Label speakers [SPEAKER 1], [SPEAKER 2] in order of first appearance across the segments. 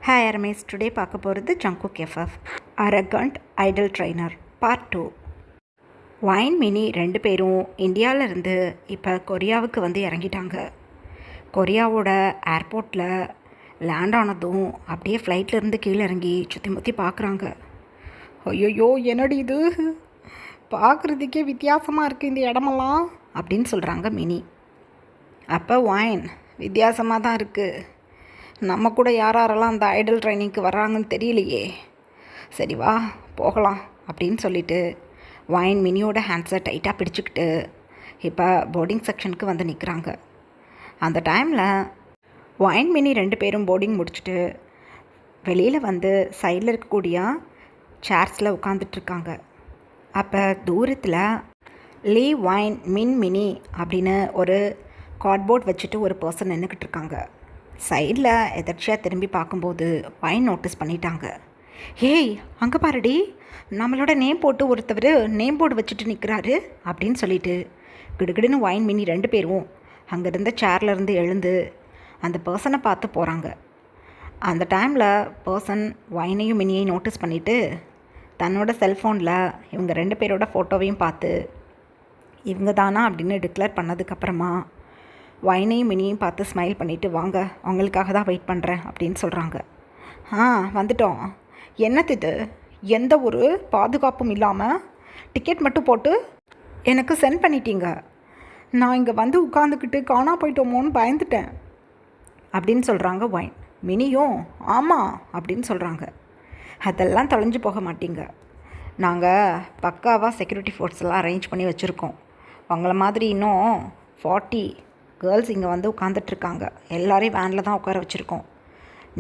[SPEAKER 1] Hi அரமேஸ், today பார்க்க போகிறது Jungkook FF around idol trainer part 2. வைன் மினி 2 பேரும் இந்தியாவிலேருந்து இப்போ கொரியாவுக்கு வந்து இறங்கிட்டாங்க. கொரியாவோட ஏர்போர்ட்டில் லேண்ட் ஆனதும் அப்படியே ஃப்ளைட்லேருந்து கீழே இறங்கி சுற்றி முற்றி பார்க்குறாங்க. ஐயோ, என்னடி இது பார்க்குறதுக்கே வித்தியாசமாக இருக்குது இந்த இடமெல்லாம் அப்படின்னு சொல்கிறாங்க மினி. அப்போ வைன் வித்தியாசமாக தான் இருக்குது, நம்ம கூட யாரெல்லாம் அந்த ஐடல் ட்ரைனிங்க்கு வர்றாங்கன்னு தெரியலையே, சரி வா போகலாம் அப்படின்னு சொல்லிட்டு வைன் மினியோட ஹேண்ட்ஸை டைட்டாக பிடிச்சிக்கிட்டு இப்போ போர்டிங் செக்ஷனுக்கு வந்து நிற்கிறாங்க. அந்த டைமில் வைன் மினி 2 பேரும் போர்டிங் முடிச்சுட்டு வெளியில் வந்து சைடில் இருக்கக்கூடிய சேர்ஸில் உட்காந்துட்ருக்காங்க. அப்போ தூரத்தில் லீ வைன் மினி அப்படின்னு ஒரு கார்ட்போர்ட் வச்சுட்டு ஒரு பர்சன் நின்றுக்கிட்டு இருக்காங்க. சைடில் எதர்ச்சியாக திரும்பி பார்க்கும்போது வைன் நோட்டீஸ் பண்ணிட்டாங்க. ஏய், அங்கே பாருடி, நம்மளோட நேம் போட்டு ஒருத்தவர் நேம் போர்டு வச்சுட்டு நிற்கிறாரு அப்படின்னு சொல்லிட்டு கிடுகிடுன்னு வைன் மினி 2 பேரும் அங்கே இருந்த சேர்லேருந்து எழுந்து அந்த பர்சனை பார்த்து போகிறாங்க. அந்த டைமில் பர்சன் வைனையும் மினியையும் நோட்டீஸ் பண்ணிவிட்டு தன்னோட செல்ஃபோனில் இவங்க 2 பேரோட ஃபோட்டோவையும் பார்த்து இவங்க தானா அப்படின்னு டிக்ளேர் பண்ணதுக்கப்புறமா வைனையும் மினியும் பார்த்து ஸ்மைல் பண்ணிவிட்டு வாங்க, அவங்களுக்காக தான் வெயிட் பண்ணுறேன் அப்படின்னு சொல்கிறாங்க. வந்துட்டோம். என்னது இது, எந்த ஒரு பாதுகாப்பும் இல்லாமல் டிக்கெட் மட்டும் போட்டு எனக்கு சென்ட் பண்ணிட்டீங்க, நான் இங்கே வந்து உட்காந்துக்கிட்டு காணா போயிட்டோமோன்னு பயந்துட்டேன் அப்படின்னு சொல்கிறாங்க வைன். மினியும் ஆமாம் அப்படின்னு சொல்கிறாங்க. அதெல்லாம் தொலைஞ்சு போக மாட்டீங்க, நாங்கள் பக்காவாக செக்யூரிட்டி ஃபோர்ஸ்லாம் அரேஞ்ச் பண்ணி வச்சுருக்கோம். அவங்கள மாதிரி இன்னும் 40 கேர்ள்ஸ் இங்கே வந்து உட்காந்துட்ருக்காங்க, எல்லோரையும் வேனில் தான் உட்கார வச்சுருக்கோம்,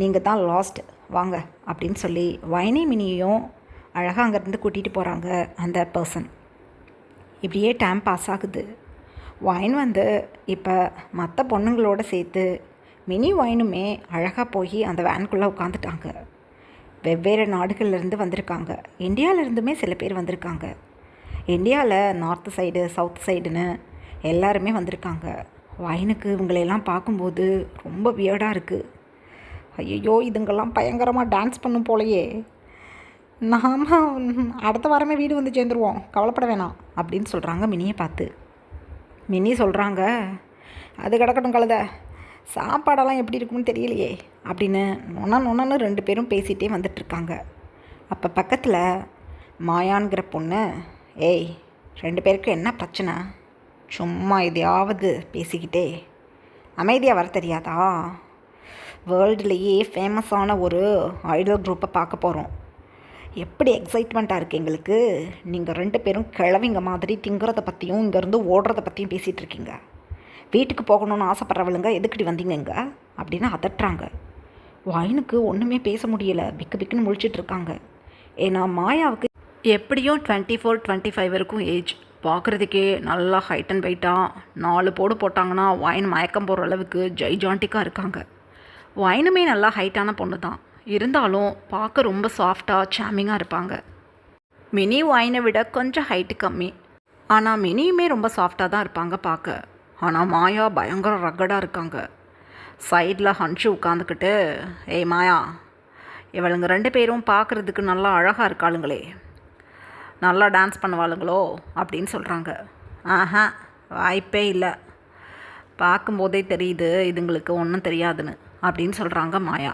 [SPEAKER 1] நீங்கள் தான் லாஸ்ட் வாங்க அப்படின்னு சொல்லி வைனி மினியையும் அழகாக அங்கேருந்து கூட்டிகிட்டு போகிறாங்க அந்த பர்சன். இப்படியே டைம் பாஸ் ஆகுது. வைன் வந்து இப்போ மற்ற பொண்ணுங்களோடு சேர்த்து மினி வைனுமே அழகாக போய் அந்த வேனுக்குள்ளே உட்காந்துட்டாங்க. வெவ்வேறு நாடுகள்லேருந்து வந்திருக்காங்க, இந்தியாவிலேருந்துமே சில பேர் வந்திருக்காங்க. இந்தியாவில் நார்த்து சைடு சவுத் சைடுன்னு எல்லாருமே வந்திருக்காங்க. வைனுக்கு இவங்களையெல்லாம் பார்க்கும்போது ரொம்ப வியர்டாக இருக்குது. ஐயோ, இதுங்கெல்லாம் பயங்கரமாக டான்ஸ் பண்ணும் போலையே, நாம் அடுத்த வாரமே வீடு வந்து சேர்ந்துருவோம், கவலைப்பட வேணாம் அப்படின்னு சொல்கிறாங்க மினியை பார்த்து. மினி சொல்கிறாங்க, அது கிடக்கட்டும் கழுத, சாப்பாடெல்லாம் எப்படி இருக்குன்னு தெரியலையே அப்படின்னு நொன்னு 2 பேரும் பேசிகிட்டே வந்துட்டுருக்காங்க. அப்போ பக்கத்தில் மாயான்கிற பொண்ணு, ஏய் 2 பேருக்கு என்ன பிரச்சனை, சும்மா எதையாவது பேசிக்கிட்டே அமைதியாக வர தெரியாதா, வேர்ல்டுலேயே ஃபேமஸான ஒரு ஐடல் குரூப்பை பார்க்க போகிறோம், எப்படி எக்ஸைட்மெண்ட்டாக இருக்குது எங்களுக்கு, நீங்கள் 2 பேரும் கிழவிங்க மாதிரி திங்கிறத பற்றியும் இங்கேருந்து ஓடுறத பற்றியும் பேசிகிட்டு இருக்கீங்க, வீட்டுக்கு போகணுன்னு ஆசைப்பட்றவளுங்க எதுக்கடி வந்தீங்க அப்படின்னு அதட்டுறாங்க. வைனுக்கு ஒன்றுமே பேச முடியலை, பிக்குன்னு முழிச்சிட்ருக்காங்க. ஏன்னா மாயாவுக்கு எப்படியும் 24-25 வரைக்கும் ஏஜ், பார்க்குறதுக்கே நல்லா ஹைட் அண்ட் வெயிட்டாக 4 போடு போட்டாங்கன்னா வைன் மயக்கம் போகிற அளவுக்கு ஜைஜாண்டிக்காக இருக்காங்க. வைனுமே நல்லா ஹைட்டான பொண்ணு தான், இருந்தாலும் பார்க்க ரொம்ப சாஃப்டாக சாமிங்காக இருப்பாங்க. மினி வைனை விட கொஞ்சம் ஹைட்டு கம்மி, ஆனால் மினியுமே ரொம்ப சாஃப்டாக தான் இருப்பாங்க பார்க்க. ஆனால் மாயா பயங்கர ரக்கடாக இருக்காங்க. சைடில் ஹன்ஷு உட்காந்துக்கிட்டு, ஏய் மாயா, இவளுங்க 2 பேரும் பார்க்குறதுக்கு நல்லா அழகாக இருக்காளுங்களே, நல்லா டான்ஸ் பண்ணுவாளுங்களோ அப்படின்னு சொல்கிறாங்க. வாய்ப்பே இல்லை, பார்க்கும்போதே தெரியுது இதுங்களுக்கு ஒன்றும் தெரியாதுன்னு அப்படின்னு சொல்கிறாங்க மாயா.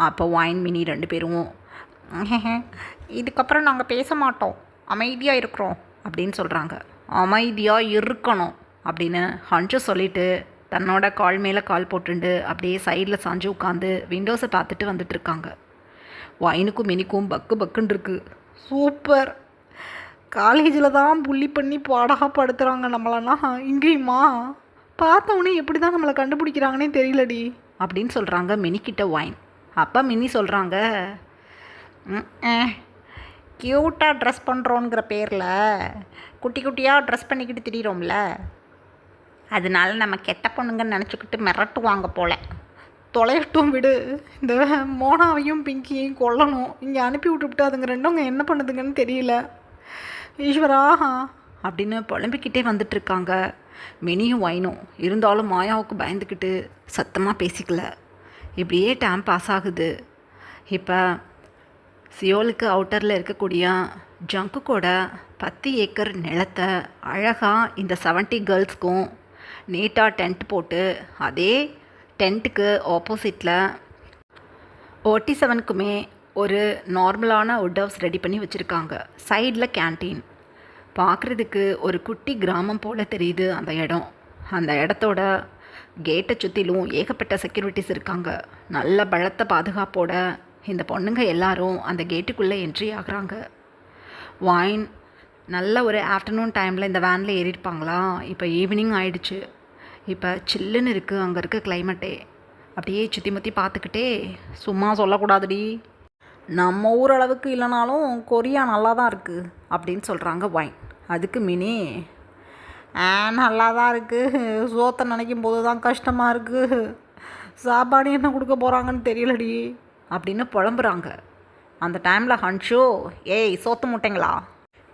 [SPEAKER 1] அப்போ வைன் மினி 2 பேரும் இதுக்கப்புறம் நாங்கள் பேச மாட்டோம், அமைதியாக இருக்கிறோம் அப்படின்னு சொல்கிறாங்க. அமைதியாக இருக்கணும் அப்படின்னு ஹன்ஷு சொல்லிவிட்டு தன்னோட கால் மேலே கால் போட்டுண்டு அப்படியே சைடில் சாஞ்சு உட்காந்து விண்டோஸை பார்த்துட்டு வந்துட்டுருக்காங்க. வைனுக்கும் மினிக்கும் பக்குன்னு இருக்குது. சூப்பர், காலேஜில் தான் புள்ளி பண்ணி பாடகப்படுத்துகிறாங்க நம்மளன்னா, இங்கேயுமா பார்த்தவொடனே எப்படி தான் நம்மளை கண்டுபிடிக்கிறாங்கன்னே தெரியலடி அப்படின்னு சொல்கிறாங்க மினிக்கிட்ட வைன். அப்போ மினி சொல்கிறாங்க, க்யூட்டாக ட்ரெஸ் பண்ணுறோங்கிற பேரில் குட்டி குட்டியாக ட்ரெஸ் பண்ணிக்கிட்டு திரியிறோம்ல, அதனால நம்ம கெட்ட பொண்ணுங்கன்னு நினச்சிக்கிட்டு மிரட்டுவாங்க போல், தொலையட்டும் விடு, இந்த மோனாவையும் பிங்கியையும் கொல்லணும், இங்கே அனுப்பி விட்டுவிட்டு அதுங்க 2ங்க என்ன பண்ணுதுங்கன்னு தெரியல, ஈஸ்வரா அப்படின்னு புலம்பிக்கிட்டே வந்துட்டுருக்காங்க மினியும் வைனும். இருந்தாலும் மாயாவுக்கு பயந்துக்கிட்டு சத்தமாக பேசிக்கல. இப்படியே டைம் பாஸ் ஆகுது. இப்போ சியோலுக்கு அவுட்டரில் இருக்கக்கூடிய ஜங்குக்கோட 10 ஏக்கர் நிலத்தை அழகாக இந்த 70 கேர்ள்ஸ்க்கும் நீட்டாக டென்ட் போட்டு, அதே டென்ட்டுக்கு ஆப்போசிட்டில் 47க்குமே ஒரு நார்மலான வுட் ஹவுஸ் ரெடி பண்ணி வச்சுருக்காங்க. சைடில் கேன்டீன். பார்க்குறதுக்கு ஒரு குட்டி கிராமம் போல் தெரியுது அந்த இடம். அந்த இடத்தோட கேட்டை சுற்றிலும் ஏகப்பட்ட செக்யூரிட்டிஸ் இருக்காங்க. நல்ல பலத்த பாதுகாப்போட இந்த பொண்ணுங்க எல்லாரும் அந்த கேட்டுக்குள்ளே என்ட்ரி ஆகுறாங்க. வைன் நல்ல ஒரு ஆஃப்டர்நூன் டைமில் இந்த வேனில் ஏறியிருப்பாங்களா. இப்போ ஈவினிங் ஆயிடுச்சு. இப்போ சில்லுன்னு இருக்குது அங்கே இருக்க கிளைமேட்டே. அப்படியே சுற்றி முற்றி பார்த்துக்கிட்டே, சும்மா சொல்லக்கூடாதுடி, நம்ம ஊரளவுக்கு இல்லைனாலும் கொரியா நல்லா தான் இருக்குது அப்படின்னு சொல்கிறாங்க வைன். அதுக்கு மினி, நல்லா தான் இருக்குது, சோத்தை நினைக்கும் போது தான் கஷ்டமாக இருக்குது, சாப்பாடு என்ன கொடுக்க போகிறாங்கன்னு தெரியலடி அப்படின்னு புலம்புறாங்க. அந்த டைமில் ஹன்ஷோ, ஏய் சோத்து முட்டைங்களா,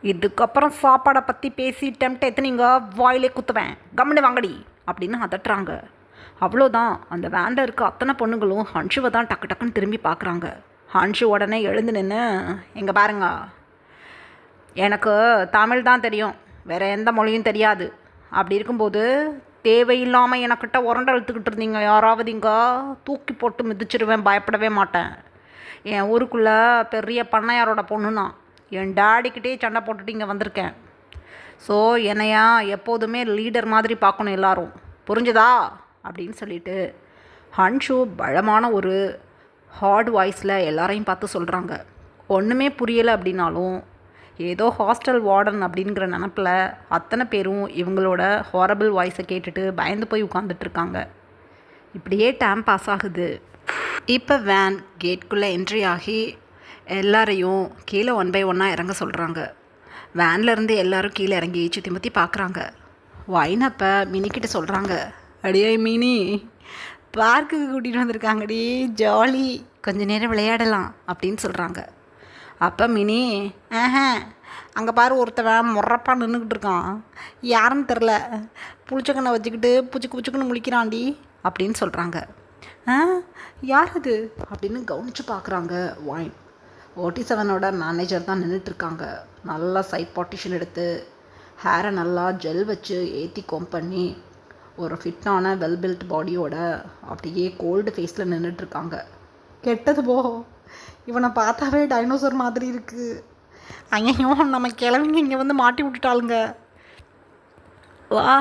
[SPEAKER 1] இதுக்கப்புறம் சாப்பாடை பற்றி பேசி டெம்ட் எத்தனைங்க வாயிலே குத்துவேன், கம்முன்னு வாங்கடி அப்படின்னு அதட்டுறாங்க. அவ்வளோதான். அந்த வேனில் இருக்க அத்தனை பொண்ணுங்களும் ஹன்ஷுவை தான் டக்கு டக்குன்னு திரும்பி பார்க்குறாங்க. ஹன்ஷு உடனே எழுந்து நின்று, எங்கே பாருங்க, எனக்கு தமிழ் தான் தெரியும், வேறு எந்த மொழியும் தெரியாது. அப்படி இருக்கும்போது தேவையில்லாமல் எனக்கிட்ட உரண்டை இழுத்துக்கிட்டு இருந்தீங்க யாராவது, இங்கே தூக்கி போட்டு மிதிச்சிருவேன், பயப்படவே மாட்டேன். என் ஊருக்குள்ளே பெரிய பண்ணையாரோட பொண்ணுனா என் டாடிக்கிட்டே சண்டை போட்டுட்டு இங்கே வந்திருக்கேன். ஸோ என்னையா எப்போதுமே லீடர் மாதிரி பார்க்கணும் எல்லாரும், புரிஞ்சுதா அப்படின்னு சொல்லிட்டு ஹன்ஷு பலமான ஒரு ஹார்ட் வாய்ஸில் எல்லாரையும் பார்த்து சொல்கிறாங்க. ஒன்றுமே புரியலை அப்படின்னாலும் ஏதோ ஹாஸ்டல் வார்டன் அப்படிங்கிற நினப்பில் அத்தனை பேரும் இவங்களோட ஹாரபிள் வாய்ஸை கேட்டுட்டு பயந்து போய் உட்காந்துட்ருக்காங்க. இப்படியே டைம் பாஸ் ஆகுது. இப்போ வேன் கேட்குள்ளே என்ட்ரி ஆகி எல்லாரையும் கீழே 1 by 1 இறங்க சொல்கிறாங்க. வேன்லேருந்து எல்லோரும் கீழே இறங்கி சுற்றி முற்றி பார்க்குறாங்க. வைன் அப்போ மினிக்கிட்ட சொல்கிறாங்க, அடியே மினி, பார்க்குக்கு கூட்டிகிட்டு வந்திருக்காங்கடி, ஜாலி, கொஞ்ச நேரம் விளையாடலாம் அப்படின்னு சொல்கிறாங்க. அப்போ மினி, அங்கே பாரு ஒருத்தவன் முறப்பா நின்றுக்கிட்டு இருக்கான், யாருன்னு தெரில, புளிச்சக்கண்ணை வச்சுக்கிட்டு புச்சுக்குன்னு முழிக்கிறான்டி அப்படின்னு சொல்கிறாங்க. யார் அது அப்படின்னு கவனித்து பார்க்குறாங்க. வைன் 47ஓட மேனேஜர் தான் நின்றுட்டுருக்காங்க. நல்லா சைட் பார்ட்டிஷன் எடுத்து ஹேரை நல்லா ஜெல் வச்சு ஏற்றி கோம் பண்ணி ஒரு ஃபிட்டான வெல் பில்ட் பாடியோட அப்படியே கோல்டு ஃபேஸில் நின்றுட்டுருக்காங்க. கெட்டது போ, இவனை பார்த்தாவே டைனோசர் மாதிரி இருக்குது. ஐயோ, நம்ம கிளவிங்க இங்கே வந்து மாட்டி விட்டுட்டாளுங்க, வா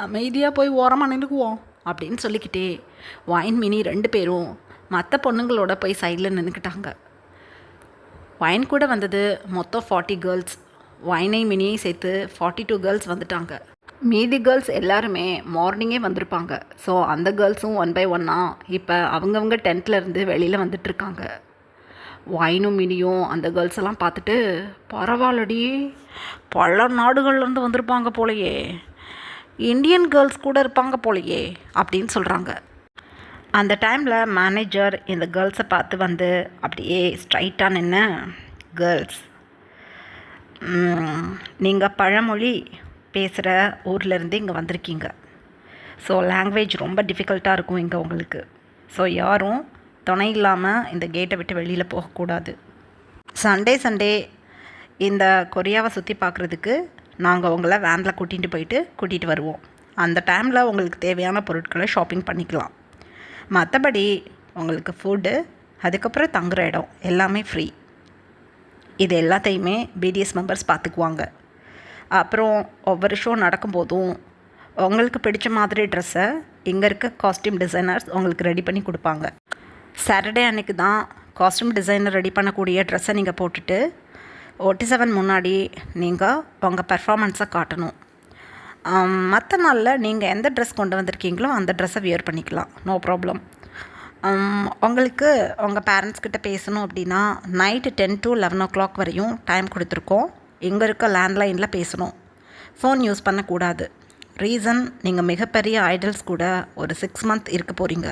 [SPEAKER 1] அமைதியாக போய் ஓரமாக நின்றுக்குவோம் அப்படின்னு சொல்லிக்கிட்டே வைன் மினி 2 பேரும் மற்ற பொண்ணுங்களோட போய் சைடில் நின்றுக்கிட்டாங்க. வைன் கூட வந்தது மொத்தம் 40 கேர்ள்ஸ். வைனை மினியை சேர்த்து 42 கேர்ள்ஸ் வந்துட்டாங்க. மீதி கேர்ள்ஸ் எல்லாருமே மார்னிங்கே வந்திருப்பாங்க. ஸோ அந்த கேர்ள்ஸும் 1 by 1 இப்போ அவங்கவுங்க டென்ட்லேருந்து வெளியில் வந்துட்டுருக்காங்க. வைனும் மினியும் அந்த கேர்ள்ஸ் எல்லாம் பார்த்துட்டு, பரவாயில்லடி, பல நாடுகள்லேருந்து வந்திருப்பாங்க போலையே, இந்தியன் கேர்ள்ஸ் கூட இருப்பாங்க போலையே அப்படின்னு சொல்கிறாங்க. அந்த டைமில் மேனேஜர் இந்த கேர்ள்ஸை பார்த்து வந்து அப்படியே ஸ்ட்ரைட்டாக நின்று, கேர்ள்ஸ், நீங்கள் பழமொழி பேசுகிற ஊர்லேருந்து இங்கே வந்திருக்கீங்க. ஸோ லாங்குவேஜ் ரொம்ப டிஃபிகல்ட்டாக இருக்கும் இங்கே உங்களுக்கு. ஸோ யாரும் துணை இல்லாமல் இந்த கேட்டை விட்டு வெளியில் போகக்கூடாது. சண்டே இந்த கொரியாவை சுற்றி பார்க்குறதுக்கு நாங்கள் உங்களை வேனில் கூட்டிகிட்டு வருவோம். அந்த டைமில் உங்களுக்கு தேவையான பொருட்களை ஷாப்பிங் பண்ணிக்கலாம். மற்றபடி உங்களுக்கு ஃபுட்டு, அதுக்கப்புறம் தங்குற இடம் எல்லாமே ஃப்ரீ. இது எல்லாத்தையுமே பிடிஎஸ் மெம்பர்ஸ் பார்த்துக்குவாங்க. அப்புறம் ஒவ்வொரு ஷோ நடக்கும்போதும் உங்களுக்கு பிடிச்ச மாதிரி ட்ரெஸ்ஸை இங்கே இருக்க காஸ்டியூம் டிசைனர்ஸ் உங்களுக்கு ரெடி பண்ணி கொடுப்பாங்க. சாட்டர்டே அன்றைக்கி தான் காஸ்டியூம் டிசைனர் ரெடி பண்ணக்கூடிய ட்ரெஸ்ஸை நீங்கள் போட்டுட்டு 47 முன்னாடி நீங்கள் உங்கள் பர்ஃபார்மன்ஸை காட்டணும். மற்ற நாளில் நீங்கள் எந்த ட்ரெஸ் கொண்டு வந்திருக்கீங்களோ அந்த ட்ரெஸ்ஸை வியர் பண்ணிக்கலாம், நோ ப்ராப்ளம். உங்களுக்கு உங்கள் பேரண்ட்ஸ்கிட்ட பேசணும் அப்படின்னா நைட்டு 10 to 11 o'clock வரையும் டைம் கொடுத்துருக்கோம். இங்கே இருக்க லேண்ட்லைனில் பேசணும், ஃபோன் யூஸ் பண்ணக்கூடாது. ரீசன், நீங்கள் மிகப்பெரிய ஐடல்ஸ் கூட ஒரு 6 month இருக்க போகிறீங்க.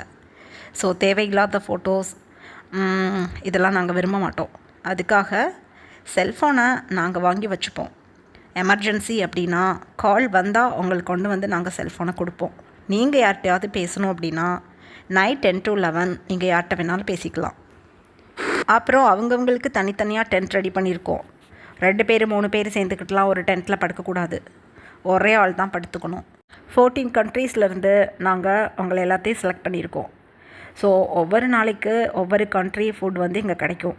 [SPEAKER 1] ஸோ தேவையில்லாத ஃபோட்டோஸ் இதெல்லாம் நாங்கள் விரும்ப மாட்டோம். அதுக்காக செல்ஃபோனை நாங்கள் வாங்கி வச்சுப்போம். எமர்ஜென்சி அப்படின்னா கால் வந்தால் உங்களுக்கு கொண்டு வந்து நாங்கள் செல்ஃபோனை கொடுப்போம். நீங்கள் யார்கிட்டையாவது பேசணும் அப்படின்னா நைட் 10 to 11 நீங்கள் யார்கிட்ட வேணாலும் பேசிக்கலாம். அப்புறம் அவங்கவுங்களுக்கு தனித்தனியாக டென்ட் ரெடி பண்ணியிருக்கோம். 2 பேர் 3 பேர் சேர்ந்துக்கிட்டலாம் ஒரு டென்ட்டில் படுக்கக்கூடாது. ஒரே ஆள் தான் படுத்துக்கணும். 14 கண்ட்ரீஸ்லேருந்து நாங்கள் உங்களை எல்லாத்தையும் செலக்ட் பண்ணியிருக்கோம். ஸோ ஒவ்வொரு நாளைக்கு ஒவ்வொரு கண்ட்ரி ஃபுட் வந்து இங்கே கிடைக்கும்.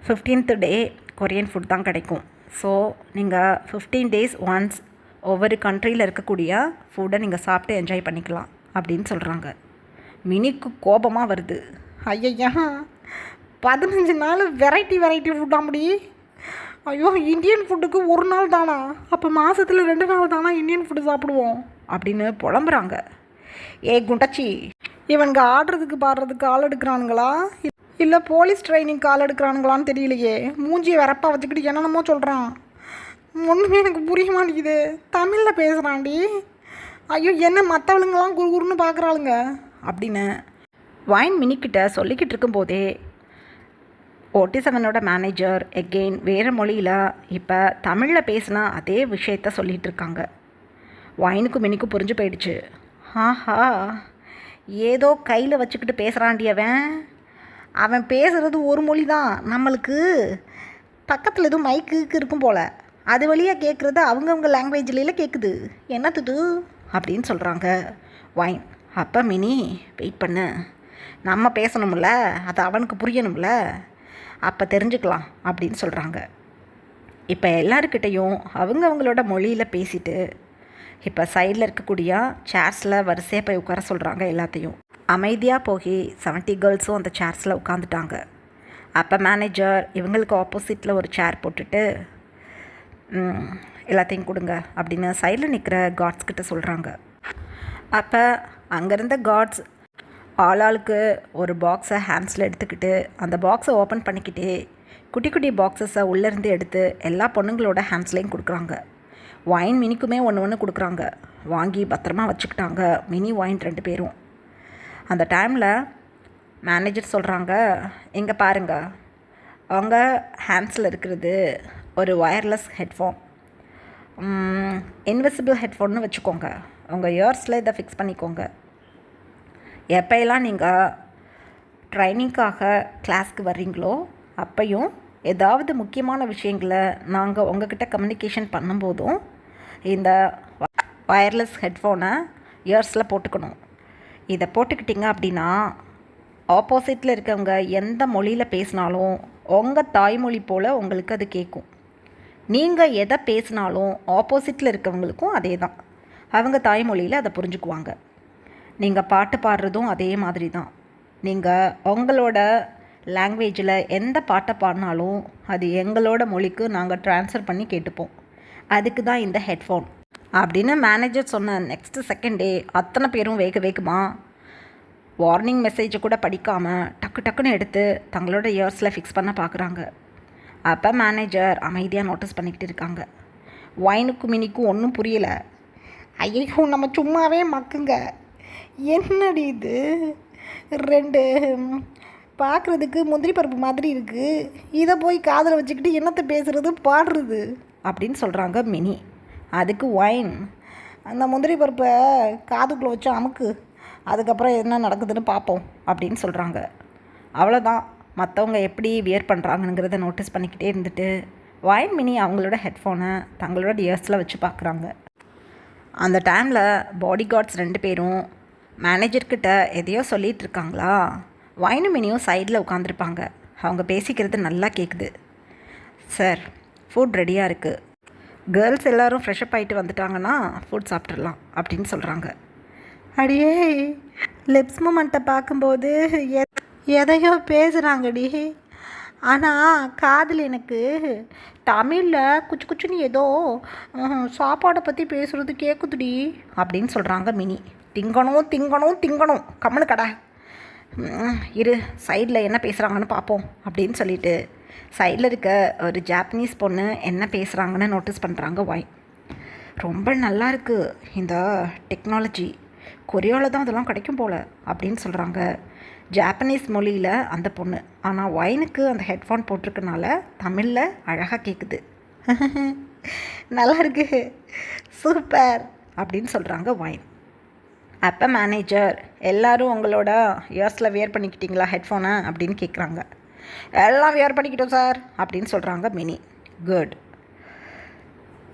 [SPEAKER 1] 15th டே கொரியன் ஃபுட் தான் கிடைக்கும். ஸோ நீங்கள் 15 days ஒன்ஸ் ஒவ்வொரு கண்ட்ரியில் இருக்கக்கூடிய ஃபுட்டை நீங்கள் சாப்பிட்டு என்ஜாய் பண்ணிக்கலாம் அப்படின்னு சொல்கிறாங்க. மினிக்கு கோபமாக வருது. ஐயா 15 நாள் வெரைட்டி ஃபுட்டாக முடி. ஐயோ இந்தியன் ஃபுட்டுக்கு ஒரு நாள் தானா? அப்போ மாதத்தில் 2 நாள் தானா இந்தியன் ஃபுட்டு சாப்பிடுவோம் அப்படின்னு புலம்புறாங்க. குண்டச்சி, இவனுங்க ஆடுறதுக்கு பாடுறதுக்கு ஆள் எடுக்கிறானுங்களா இல்லை போலீஸ் ட்ரைனிங்க்கு ஆள் எடுக்கிறானுங்களான்னு தெரியலையே. மூஞ்சியை வரப்பா வச்சுக்கிட்டு என்னென்னமோ சொல்கிறான். ஒன்றுமே எனக்கு புரிய மாட்டேங்குது. தமிழில் பேசுகிறான்டி. ஐயோ என்ன மற்றவளுங்களாம் குறுன்னு பார்க்குறாளுங்க அப்படின்னு வைன் மினிக்கிட்ட சொல்லிக்கிட்டு இருக்கும்போதே 47ஓட மேனேஜர் எகெயின் வேறு மொழியில் இப்போ தமிழில் பேசினா அதே விஷயத்த சொல்லிகிட்டு இருக்காங்க. வைனுக்கும் மினிக்கும் புரிஞ்சு போயிடுச்சு. ஆஹா, ஏதோ கையில் வச்சுக்கிட்டு பேசுகிறாண்டி அவன் பேசுகிறது ஒரு மொழி தான், நம்மளுக்கு பக்கத்தில் எதுவும் மைக்கு இருக்கும் போல், அது வழியாக கேட்குறது அவங்கவுங்க லாங்குவேஜ்லாம் கேட்குது, என்னத்துது அப்படின்னு சொல்கிறாங்க வைன். அப்போ மினி வெயிட் பண்ணு, நம்ம பேசணும்ல, அது அவனுக்கு புரியணும்ல, அப்போ தெரிஞ்சுக்கலாம் அப்படின்னு சொல்கிறாங்க. இப்போ எல்லாருக்கிட்டையும் அவங்களோட மொழியில் பேசிட்டு இப்போ சைடில் இருக்கக்கூடிய சேர்ஸில் வரிசையாக போய் உட்கார சொல்கிறாங்க. எல்லாத்தையும் அமைதியாக போய் 70 கேர்ள்ஸும் அந்த சேர்ஸில் உட்காந்துட்டாங்க. அப்போ மேனேஜர் இவங்களுக்கு ஆப்போசிட்டில் ஒரு சேர் போட்டுட்டு எல்லாத்தையும் கொடுங்க அப்படின்னு சைடில் நிற்கிற காட்ஸ்கிட்ட சொல்கிறாங்க. அப்போ அங்கேருந்த காட்ஸ் ஆளாளுக்கு ஒரு பாக்ஸை ஹேண்ட்ஸில் எடுத்துக்கிட்டு அந்த பாக்ஸை ஓப்பன் பண்ணிக்கிட்டே குட்டி குட்டி பாக்ஸஸை உள்ளேருந்து எடுத்து எல்லா பொண்ணுங்களோட ஹேண்ட்ஸ்லேயும் கொடுக்குறாங்க. வைன் மினிக்குமே ஒன்று கொடுக்குறாங்க. வாங்கி பத்திரமா வச்சுக்கிட்டாங்க மினி வைன் 2 பேரும். அந்த டைமில் மேனேஜர் சொல்கிறாங்க, இங்கே பாருங்கள், அவங்க ஹேண்ட்ஸில் இருக்கிறது ஒரு ஒயர்லெஸ் ஹெட்ஃபோன், இன்விசிபிள் ஹெட்ஃபோன்னு வச்சுக்கோங்க. உங்கள் இயர்ஸில் இதை ஃபிக்ஸ் பண்ணிக்கோங்க. எப்போயெல்லாம் நீங்கள் ட்ரைனிங்காக கிளாஸ்க்கு வர்றீங்களோ அப்பையும் ஏதாவது முக்கியமான விஷயங்களை நாங்கள் உங்ககிட்ட கம்யூனிகேஷன் பண்ணும்போதும் இந்த ஒயர்லெஸ் ஹெட்ஃபோனை இயர்ஸில் போட்டுக்கணும். இதை போட்டுக்கிட்டிங்க அப்படின்னா ஆப்போசிட்டில் இருக்கவங்க எந்த மொழியில் பேசினாலும் உங்கள் தாய்மொழி போல் உங்களுக்கு அது கேட்கும். நீங்கள் எதை பேசினாலும் ஆப்போசிட்டில் இருக்கவங்களுக்கும் அதே தான், அவங்க தாய்மொழியில் அதை புரிஞ்சுக்குவாங்க. நீங்கள் பாட்டு பாடுறதும் அதே மாதிரி தான். நீங்கள் உங்களோட லாங்குவேஜில் எந்த பாட்டை பாடினாலும் அது எங்களோட மொழிக்கு நாங்கள் ட்ரான்ஸ்ஃபர் பண்ணி கேட்டுப்போம். அதுக்கு தான் இந்த ஹெட்ஃபோன் அப்படின்னு மேனேஜர் சொன்ன நெக்ஸ்ட்டு செகண்டே அத்தனை பேரும் வேகமாக வார்னிங் மெசேஜை கூட படிக்காமல் டக்குன்னு எடுத்து தங்களோட இயர்ஸில் ஃபிக்ஸ் பண்ண பார்க்குறாங்க. அப்போ மேனேஜர் அமைதியாக நோட்டீஸ் பண்ணிக்கிட்டு இருக்காங்க. வைனுக்கும் மினிக்கும் ஒன்றும் புரியலை. ஐயோ நம்ம சும்மாவே மக்குங்க, என்னடி இது 2 பார்க்குறதுக்கு முந்திரி பருப்பு மாதிரி இருக்குது, இதை போய் காதில் வச்சுக்கிட்டு என்னத்தை பேசுகிறது பாடுறது அப்படின்னு சொல்கிறாங்க மினி. அதுக்கு வைன், அந்த முந்திரி பருப்பை காதுக்குள்ளே வச்சு அமுக்கு, அதுக்கப்புறம் என்ன நடக்குதுன்னு பார்ப்போம் அப்படின்னு சொல்கிறாங்க. அவ்வளோதான், மற்றவங்க எப்படி வியர் பண்ணுறாங்கங்கிறத நோட்டீஸ் பண்ணிக்கிட்டே இருந்துட்டு வைன் மினி அவங்களோட ஹெட்ஃபோனை தங்களோட இயர்ஸில் வச்சு பார்க்குறாங்க. அந்த டைமில் பாடி கார்ட்ஸ் 2 பேரும் மேனேஜர்கிட்ட எதையோ சொல்லிகிட்டு இருக்காங்களா. வைனும் மினியும் சைடில் உட்காந்துருப்பாங்க. அவங்க பேசிக்கிறது நல்லா கேட்குது. சார், ஃபுட் ரெடியாக இருக்குது, கேர்ள்ஸ் எல்லோரும் ஃப்ரெஷ்அப் ஆகிட்டு வந்துட்டாங்கன்னா ஃபுட் சாப்பிட்றலாம் அப்படின்னு சொல்கிறாங்க. அடியே லிப்ஸ் மூமெண்ட்டை பார்க்கும்போது எதையோ பேசுகிறாங்கடி, ஆனால் காதில் எனக்கு தமிழில் குச்சுன்னு ஏதோ சாப்பாடை பற்றி பேசுகிறது கேட்குதுடி அப்படின்னு சொல்கிறாங்க மினி. திங்கணும் கம்முனு கடை இரு, சைடில் என்ன பேசுகிறாங்கன்னு பார்ப்போம் அப்படின்னு சொல்லிட்டு சைடில் இருக்க ஒரு ஜாப்பனீஸ் பொண்ணு என்ன பேசுகிறாங்கன்னு நோட்டீஸ் பண்ணுறாங்க வைன். ரொம்ப நல்லா இருக்குது இந்த டெக்னாலஜி, கொரியாவில் தான் அதெல்லாம் கிடைக்கும் போல் அப்படின்னு சொல்கிறாங்க ஜாப்பனீஸ் மொழியில் அந்த பொண்ணு. ஆனால் வைனுக்கு அந்த ஹெட்ஃபோன் போட்டிருக்கனால தமிழில் அழகாக கேட்குது. நல்லா இருக்கு, சூப்பர் அப்படின்னு சொல்கிறாங்க வைன். அப்போ மேனேஜர், எல்லோரும் உங்களோட இயர்ஸில் வியர் பண்ணிக்கிட்டீங்களா ஹெட்ஃபோனை அப்படின்னு கேட்குறாங்க. எல்லாம் வியர் பண்ணிக்கிட்டோம் சார் அப்படின்னு சொல்கிறாங்க மினி. குட்.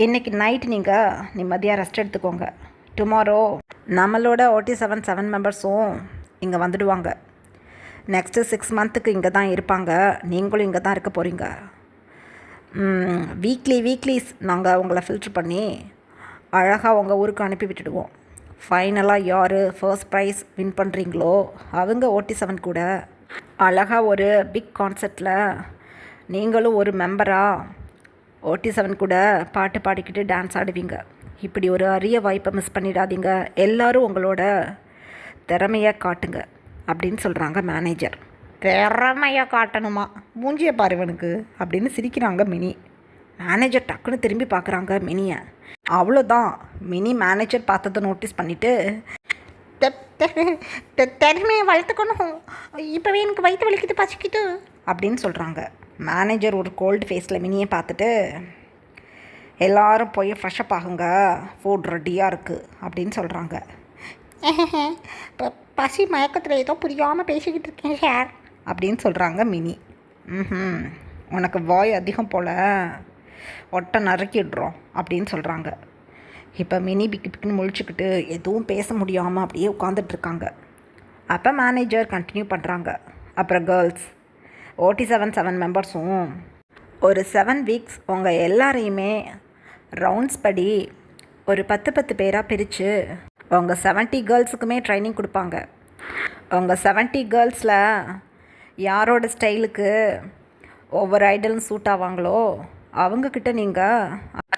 [SPEAKER 1] இன்றைக்கி நைட் நீங்கள் நிம்மதியாக ரெஸ்ட் எடுத்துக்கோங்க. டுமாரோ நம்மளோட OT7 மெம்பர்ஸும் இங்கே வந்துடுவாங்க. நெக்ஸ்ட்டு 6 மந்த்துக்கு இங்கே தான் இருப்பாங்க. நீங்களும் இங்கே தான் இருக்க போகிறீங்க. வீக்லிஸ் நாங்கள் உங்களை ஃபில்ட்ரு பண்ணி அழகாக உங்கள் ஊருக்கு அனுப்பி விட்டுடுவோம். ஃபைனலாக யார் ஃபர்ஸ்ட் ப்ரைஸ் வின் பண்ணுறீங்களோ அவங்க OT7 கூட அழகாக ஒரு பிக் கான்சர்ட்டில் நீங்களும் ஒரு மெம்பராக OT7 கூட பாட்டு பாடிக்கிட்டு டான்ஸ் ஆடுவீங்க. இப்படி ஒரு அரிய வாய்ப்பை மிஸ் பண்ணிடாதீங்க. எல்லோரும் உங்களோட திறமையை காட்டுங்க அப்படின்னு சொல்கிறாங்க மேனேஜர். திறமையாக காட்டணுமா? மூஞ்சியை பாருவனுக்கு அப்படின்னு சிரிக்கிறாங்க மினி. மேனேஜர் டக்குன்னு திரும்பி பார்க்குறாங்க மினியை. அவ்வளோதான். மினி மேனேஜர் பார்த்ததை நோட்டீஸ் பண்ணிவிட்டு, திறமையை வளர்த்துக்கணும், இப்போவே எனக்கு வயிற்று வலிக்குது பசிக்குது அப்படின்னு சொல்கிறாங்க. மேனேஜர் ஒரு கோல்டு ஃபேஸில் மினியை பார்த்துட்டு, எல்லோரும் போய் ஃப்ரெஷ்அப் ஆகுங்க, ஃபுட் ரெடியாக இருக்குது அப்படின்னு சொல்கிறாங்க. பசி மயக்கத்தில் ஏதோ புரியாமல் பேசிக்கிட்டு இருக்கேன் சார் அப்படின்னு சொல்கிறாங்க மினி. உனக்கு வாய் அதிகம் போல், ஒட்டை நறுக்கிடுறோம் அப்படின்னு சொல்கிறாங்க. இப்போ மினி பிக்குன்னு முழிச்சுக்கிட்டு எதுவும் பேச முடியாமல் அப்படியே உட்காந்துட்ருக்காங்க. அப்போ மேனேஜர் கண்டினியூ பண்ணுறாங்க. அப்புறம் கேர்ள்ஸ், OT7 மெம்பர்ஸும் ஒரு 7 வீக்ஸ் உங்கள் எல்லாரையுமே ரவுண்ட்ஸ் படி ஒரு 10 பேராக பிரித்து உங்கள் 70 கேர்ள்ஸுக்குமே ட்ரைனிங் கொடுப்பாங்க. உங்கள் 70 கேர்ள்ஸில் யாரோட ஸ்டைலுக்கு ஒவ்வொரு ஐடலும் சூட் ஆவாங்களோ அவங்கக்கிட்ட நீங்கள்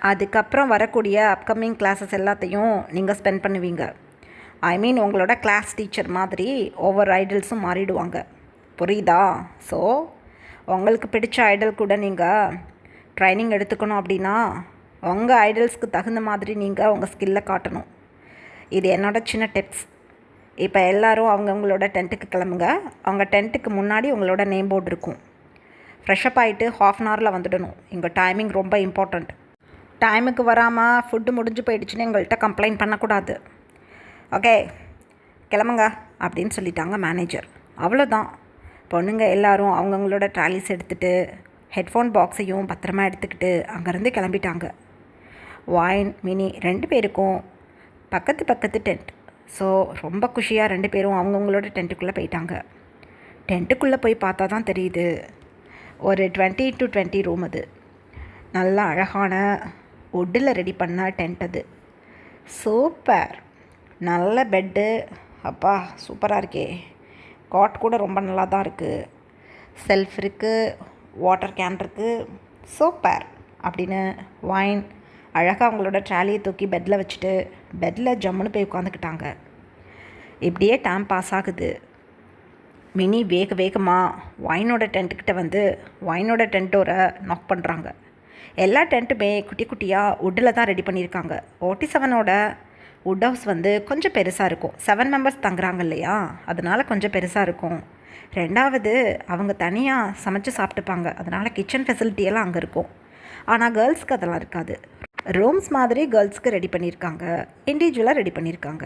[SPEAKER 1] அதுக்கப்புறம் வரக்கூடிய அப்கமிங் கிளாஸஸ் எல்லாத்தையும் நீங்கள் ஸ்பெண்ட் பண்ணுவீங்க. உங்களோட கிளாஸ் டீச்சர் மாதிரி ஒவ்வொரு ஐடல்ஸும் மாறிடுவாங்க. புரியுதா? ஸோ உங்களுக்கு பிடிச்ச ஐடல் கூட நீங்கள் ட்ரைனிங் எடுத்துக்கணும் அப்படின்னா உங்கள் ஐடல்ஸ்க்கு தகுந்த மாதிரி நீங்கள் உங்கள் ஸ்கில்லை காட்டணும். இது என்னோட சின்ன டிப்ஸ். இப்போ எல்லோரும் அவங்கவுங்களோட டென்ட்டுக்கு கிளம்புங்க. அவங்க டென்ட்டுக்கு முன்னாடி உங்களோட நேம் போர்டு இருக்கும். ஃப்ரெஷ்அப் ஆகிட்டு 1/2 அன் ஹவரில் வந்துடணும். இங்கே டைமிங் ரொம்ப இம்பார்ட்டண்ட். டைமுக்கு வராமல் ஃபுட்டு முடிஞ்சு போயிடுச்சுன்னு எங்கள்கிட்ட கம்ப்ளைண்ட் பண்ணக்கூடாது. ஓகே, கிளம்புங்க அப்படின்னு சொல்லிட்டாங்க மேனேஜர். அவ்வளோதான். பொண்ணுங்க எல்லோரும் அவங்கவுங்களோட ட்ராலிஸ் எடுத்துகிட்டு ஹெட்ஃபோன் பாக்ஸையும் பத்திரமா எடுத்துக்கிட்டு அங்கேருந்து கிளம்பிட்டாங்க. வாயின் மினி 2 பேருக்கும் பக்கத்து டென்ட். ஸோ ரொம்ப குஷியாக 2 பேரும் அவங்கவுங்களோட டென்ட்டுக்குள்ளே போயிட்டாங்க. டென்ட்டுக்குள்ளே போய் பார்த்தா தான் தெரியுது, ஒரு 20x20 ரூம். அது நல்லா அழகான வுட்டில் ரெடி பண்ண டென்ட். அது சூப்பர். நல்ல பெட்டு. அப்பா சூப்பராக இருக்கே. காட் கூட ரொம்ப நல்லா தான் இருக்குது. செல்ஃப் இருக்குது, வாட்டர் கேன் இருக்குது. சூப்பர் அப்படின்னு வாயின் அழகாக அவங்களோட ட்ராலியை தூக்கி பெட்டில் வச்சுட்டு பெட்டில் ஜம்முன்னு போய் உட்காந்துக்கிட்டாங்க. இப்படியே டைம் பாஸ் ஆகுது. மினி வேகமாக வாயினோட டென்ட்டுக்கிட்ட வந்து வாயினோட டென்ட்டோரை நாக் பண்ணுறாங்க. எல்லா டென்ட்டுமே குட்டி குட்டியாக வுட்டில் தான் ரெடி பண்ணியிருக்காங்க. OT7ஓட வுட் ஹவுஸ் வந்து கொஞ்சம் பெருசாக இருக்கும். 7 மெம்பர்ஸ் தங்குறாங்க இல்லையா, அதனால் கொஞ்சம் பெருசாக இருக்கும். 2வது அவங்க தனியாக சமைச்சு சாப்பிட்டுப்பாங்க. அதனால் கிச்சன் ஃபெசிலிட்டியெல்லாம் அங்கே இருக்கும். ஆனால் கேர்ள்ஸ்க்கு அதெல்லாம் இருக்காது. ரூம்ஸ் மாதிரி கேர்ள்ஸ்க்கு ரெடி பண்ணியிருக்காங்க, இண்டிவிஜுவலாக ரெடி பண்ணியிருக்காங்க.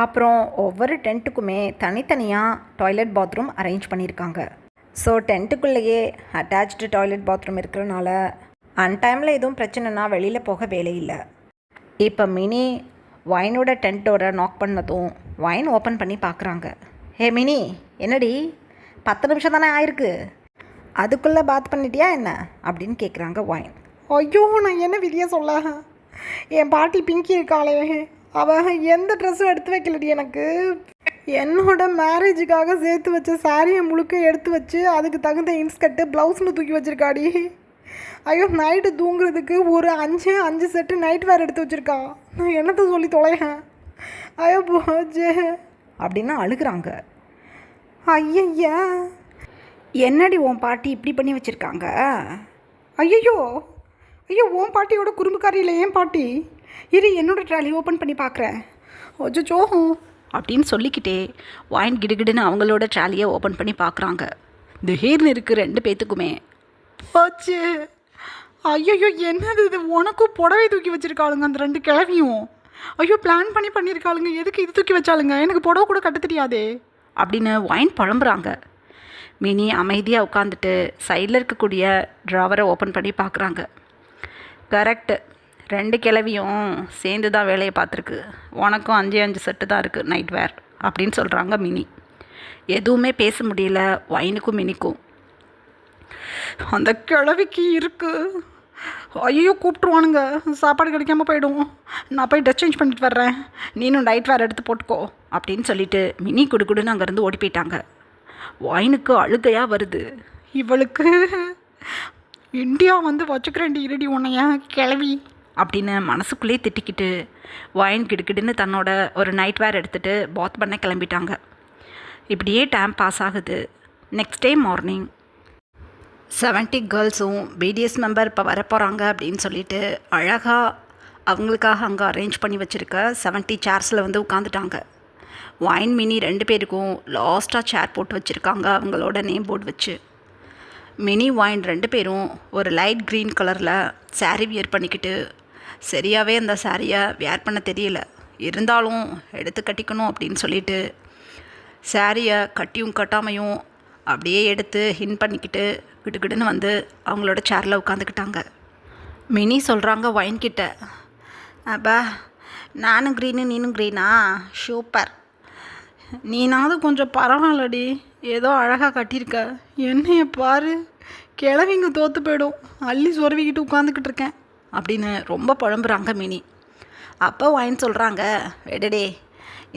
[SPEAKER 1] அப்புறம் ஒவ்வொரு டென்ட்டுக்குமே தனித்தனியாக டாய்லெட் பாத்ரூம் அரேஞ்ச் பண்ணியிருக்காங்க. ஸோ டென்ட்டுக்குள்ளேயே அட்டாச்டு டாய்லெட் பாத்ரூம் இருக்கிறனால அன்டைமில் எதுவும் பிரச்சனைனா வெளியில் போக வேலையில்லை. இப்போ மினி வைனோட டென்ட்டோட நாக் பண்ணதும் வைன் ஓப்பன் பண்ணி பார்க்குறாங்க. ஹே மினி, என்னடி 10 நிமிஷம் தானே ஆயிருக்கு, அதுக்குள்ளே பாத் பண்ணிட்டியா என்ன அப்படின்னு கேட்குறாங்க வைன்.
[SPEAKER 2] ஐயோ, நான் என்ன விதியை சொல்ல, என் பாட்டி பிங்கி இருக்காளே, அவள் எந்த ட்ரெஸ்ஸும் எடுத்து வைக்கலடி. எனக்கு என்னோட மேரேஜுக்காக சேர்த்து வச்ச சாரியை முழுக்க எடுத்து வச்சு அதுக்கு தகுந்த இன்ஸ்கர்ட்டு ப்ளவுஸ்னு தூக்கி வச்சுருக்காடி. ஐயோ, நைட்டு தூங்குறதுக்கு ஒரு 5 செட்டு நைட் வேர் எடுத்து வச்சுருக்கா. நான் என்னத்தை சொல்லி தொலையேன். ஐயோ போச்சு
[SPEAKER 1] அப்படின்னு அழுகிறாங்க.
[SPEAKER 2] ஐயா,
[SPEAKER 1] என்னடி உன் பாட்டி இப்படி பண்ணி வச்சுருக்காங்க?
[SPEAKER 2] ஐயோ, உன் பாட்டியோட குறும்புக்காரி இல்லை ஏன் பாட்டி. இரு, என்னோடய ட்ராலி ஓப்பன் பண்ணி பார்க்குறேன். ஓச்சோ
[SPEAKER 1] அப்படின்னு சொல்லிக்கிட்டே வாயின் கிடுகிடுன்னு அவங்களோட ட்ராலியை ஓப்பன் பண்ணி பார்க்குறாங்க. திடீர்னு இருக்குது 2 பேத்துக்குமே.
[SPEAKER 2] போச்சு. ஐயோ, என்னது இது, உனக்கும் புடவை தூக்கி வச்சுருக்காளுங்க அந்த 2 கிழவியும். ஐயோ பிளான் பண்ணியிருக்காளுங்க, எதுக்கு இது தூக்கி வச்சாளுங்க, எனக்கு புடவை கூட கட்ட தெரியாதே
[SPEAKER 1] அப்படின்னு வைன் புலம்புறாங்க. மினி அமைதியாக உட்காந்துட்டு சைடில் இருக்கக்கூடிய ட்ராவரை ஓப்பன் பண்ணி பார்க்குறாங்க. கரெக்டு, 2 கிழவியும் சேர்ந்து தான் வேலையை பார்த்துருக்கு. உனக்கும் 5 செட்டு தான் இருக்குது நைட் வேர் அப்படின்னு சொல்கிறாங்க மினி. எதுவுமே பேச முடியல வைனுக்கும் மினிக்கும்.
[SPEAKER 2] அந்த கிழவிக்கு இருக்கு, ஐயோ கூப்பிட்ருவானுங்க, சாப்பாடு கிடைக்காம போயிடும், நான் போய் ட்ரெஸ் சேஞ்ச் பண்ணிட்டு வர்றேன், நீனும் நைட் வேர் எடுத்து போட்டுக்கோ
[SPEAKER 1] அப்படின்னு சொல்லிட்டு மினி குடுக்குடுன்னு அங்கேருந்து ஓடி போயிட்டாங்க. வைனுக்கு அழுகையாக வருது.
[SPEAKER 2] இவளுக்கு இந்தியா வந்து வச்சுக்கிறேன்டி இருடி உன்னைய கிளவி
[SPEAKER 1] அப்படின்னு மனசுக்குள்ளேயே திட்டிக்கிட்டு வைன் கிடுக்கிடுன்னு தன்னோட ஒரு நைட் வேர் எடுத்துகிட்டு பாத் பண்ண கிளம்பிட்டாங்க. இப்படியே டைம் பாஸ் ஆகுது. நெக்ஸ்ட் டே மார்னிங் 70 கேர்ள்ஸும் பிடிஎஸ் மெம்பர் இப்போ வரப்போகிறாங்க அப்படின்னு சொல்லிட்டு அழகாக அவங்களுக்காக அங்கே அரேஞ்ச் பண்ணி வச்சுருக்க 70 சேர்ஸில் வந்து உட்காந்துட்டாங்க. வைன் மினி 2 பேருக்கும் லாஸ்ட்டாக சேர் போட்டு வச்சுருக்காங்க அவங்களோட நேம் போர்டு வச்சு. மினி வைன் 2 பேரும் ஒரு லைட் க்ரீன் கலரில் சாரீ வியர் பண்ணிக்கிட்டு, சரியாகவே அந்த சாரியை வியர் பண்ண தெரியல, இருந்தாலும் எடுத்து கட்டிக்கணும் அப்படின்னு சொல்லிட்டு சாரியை கட்டியும் கட்டாமையும் அப்படியே எடுத்து ஹின் பண்ணிக்கிட்டு கிடுகிடுன்னு வந்து அவங்களோட சேரில் உட்காந்துக்கிட்டாங்க. மினி சொல்கிறாங்க வைன்கிட்ட, அப்பா நானும் க்ரீனு நீனும் க்ரீனா, சூப்பர்,
[SPEAKER 2] நீனாவது கொஞ்சம் பரவாயில்லடி, ஏதோ அழகாக கட்டியிருக்க, என்னைய பாரு கிளவிங்க தோற்று போயிடும், அள்ளி சொருவிக்கிட்டு உட்காந்துக்கிட்டு இருக்கேன்
[SPEAKER 1] அப்படின்னு ரொம்ப புலம்புறாங்க மினி. அப்போ வைன் சொல்கிறாங்க, எடடே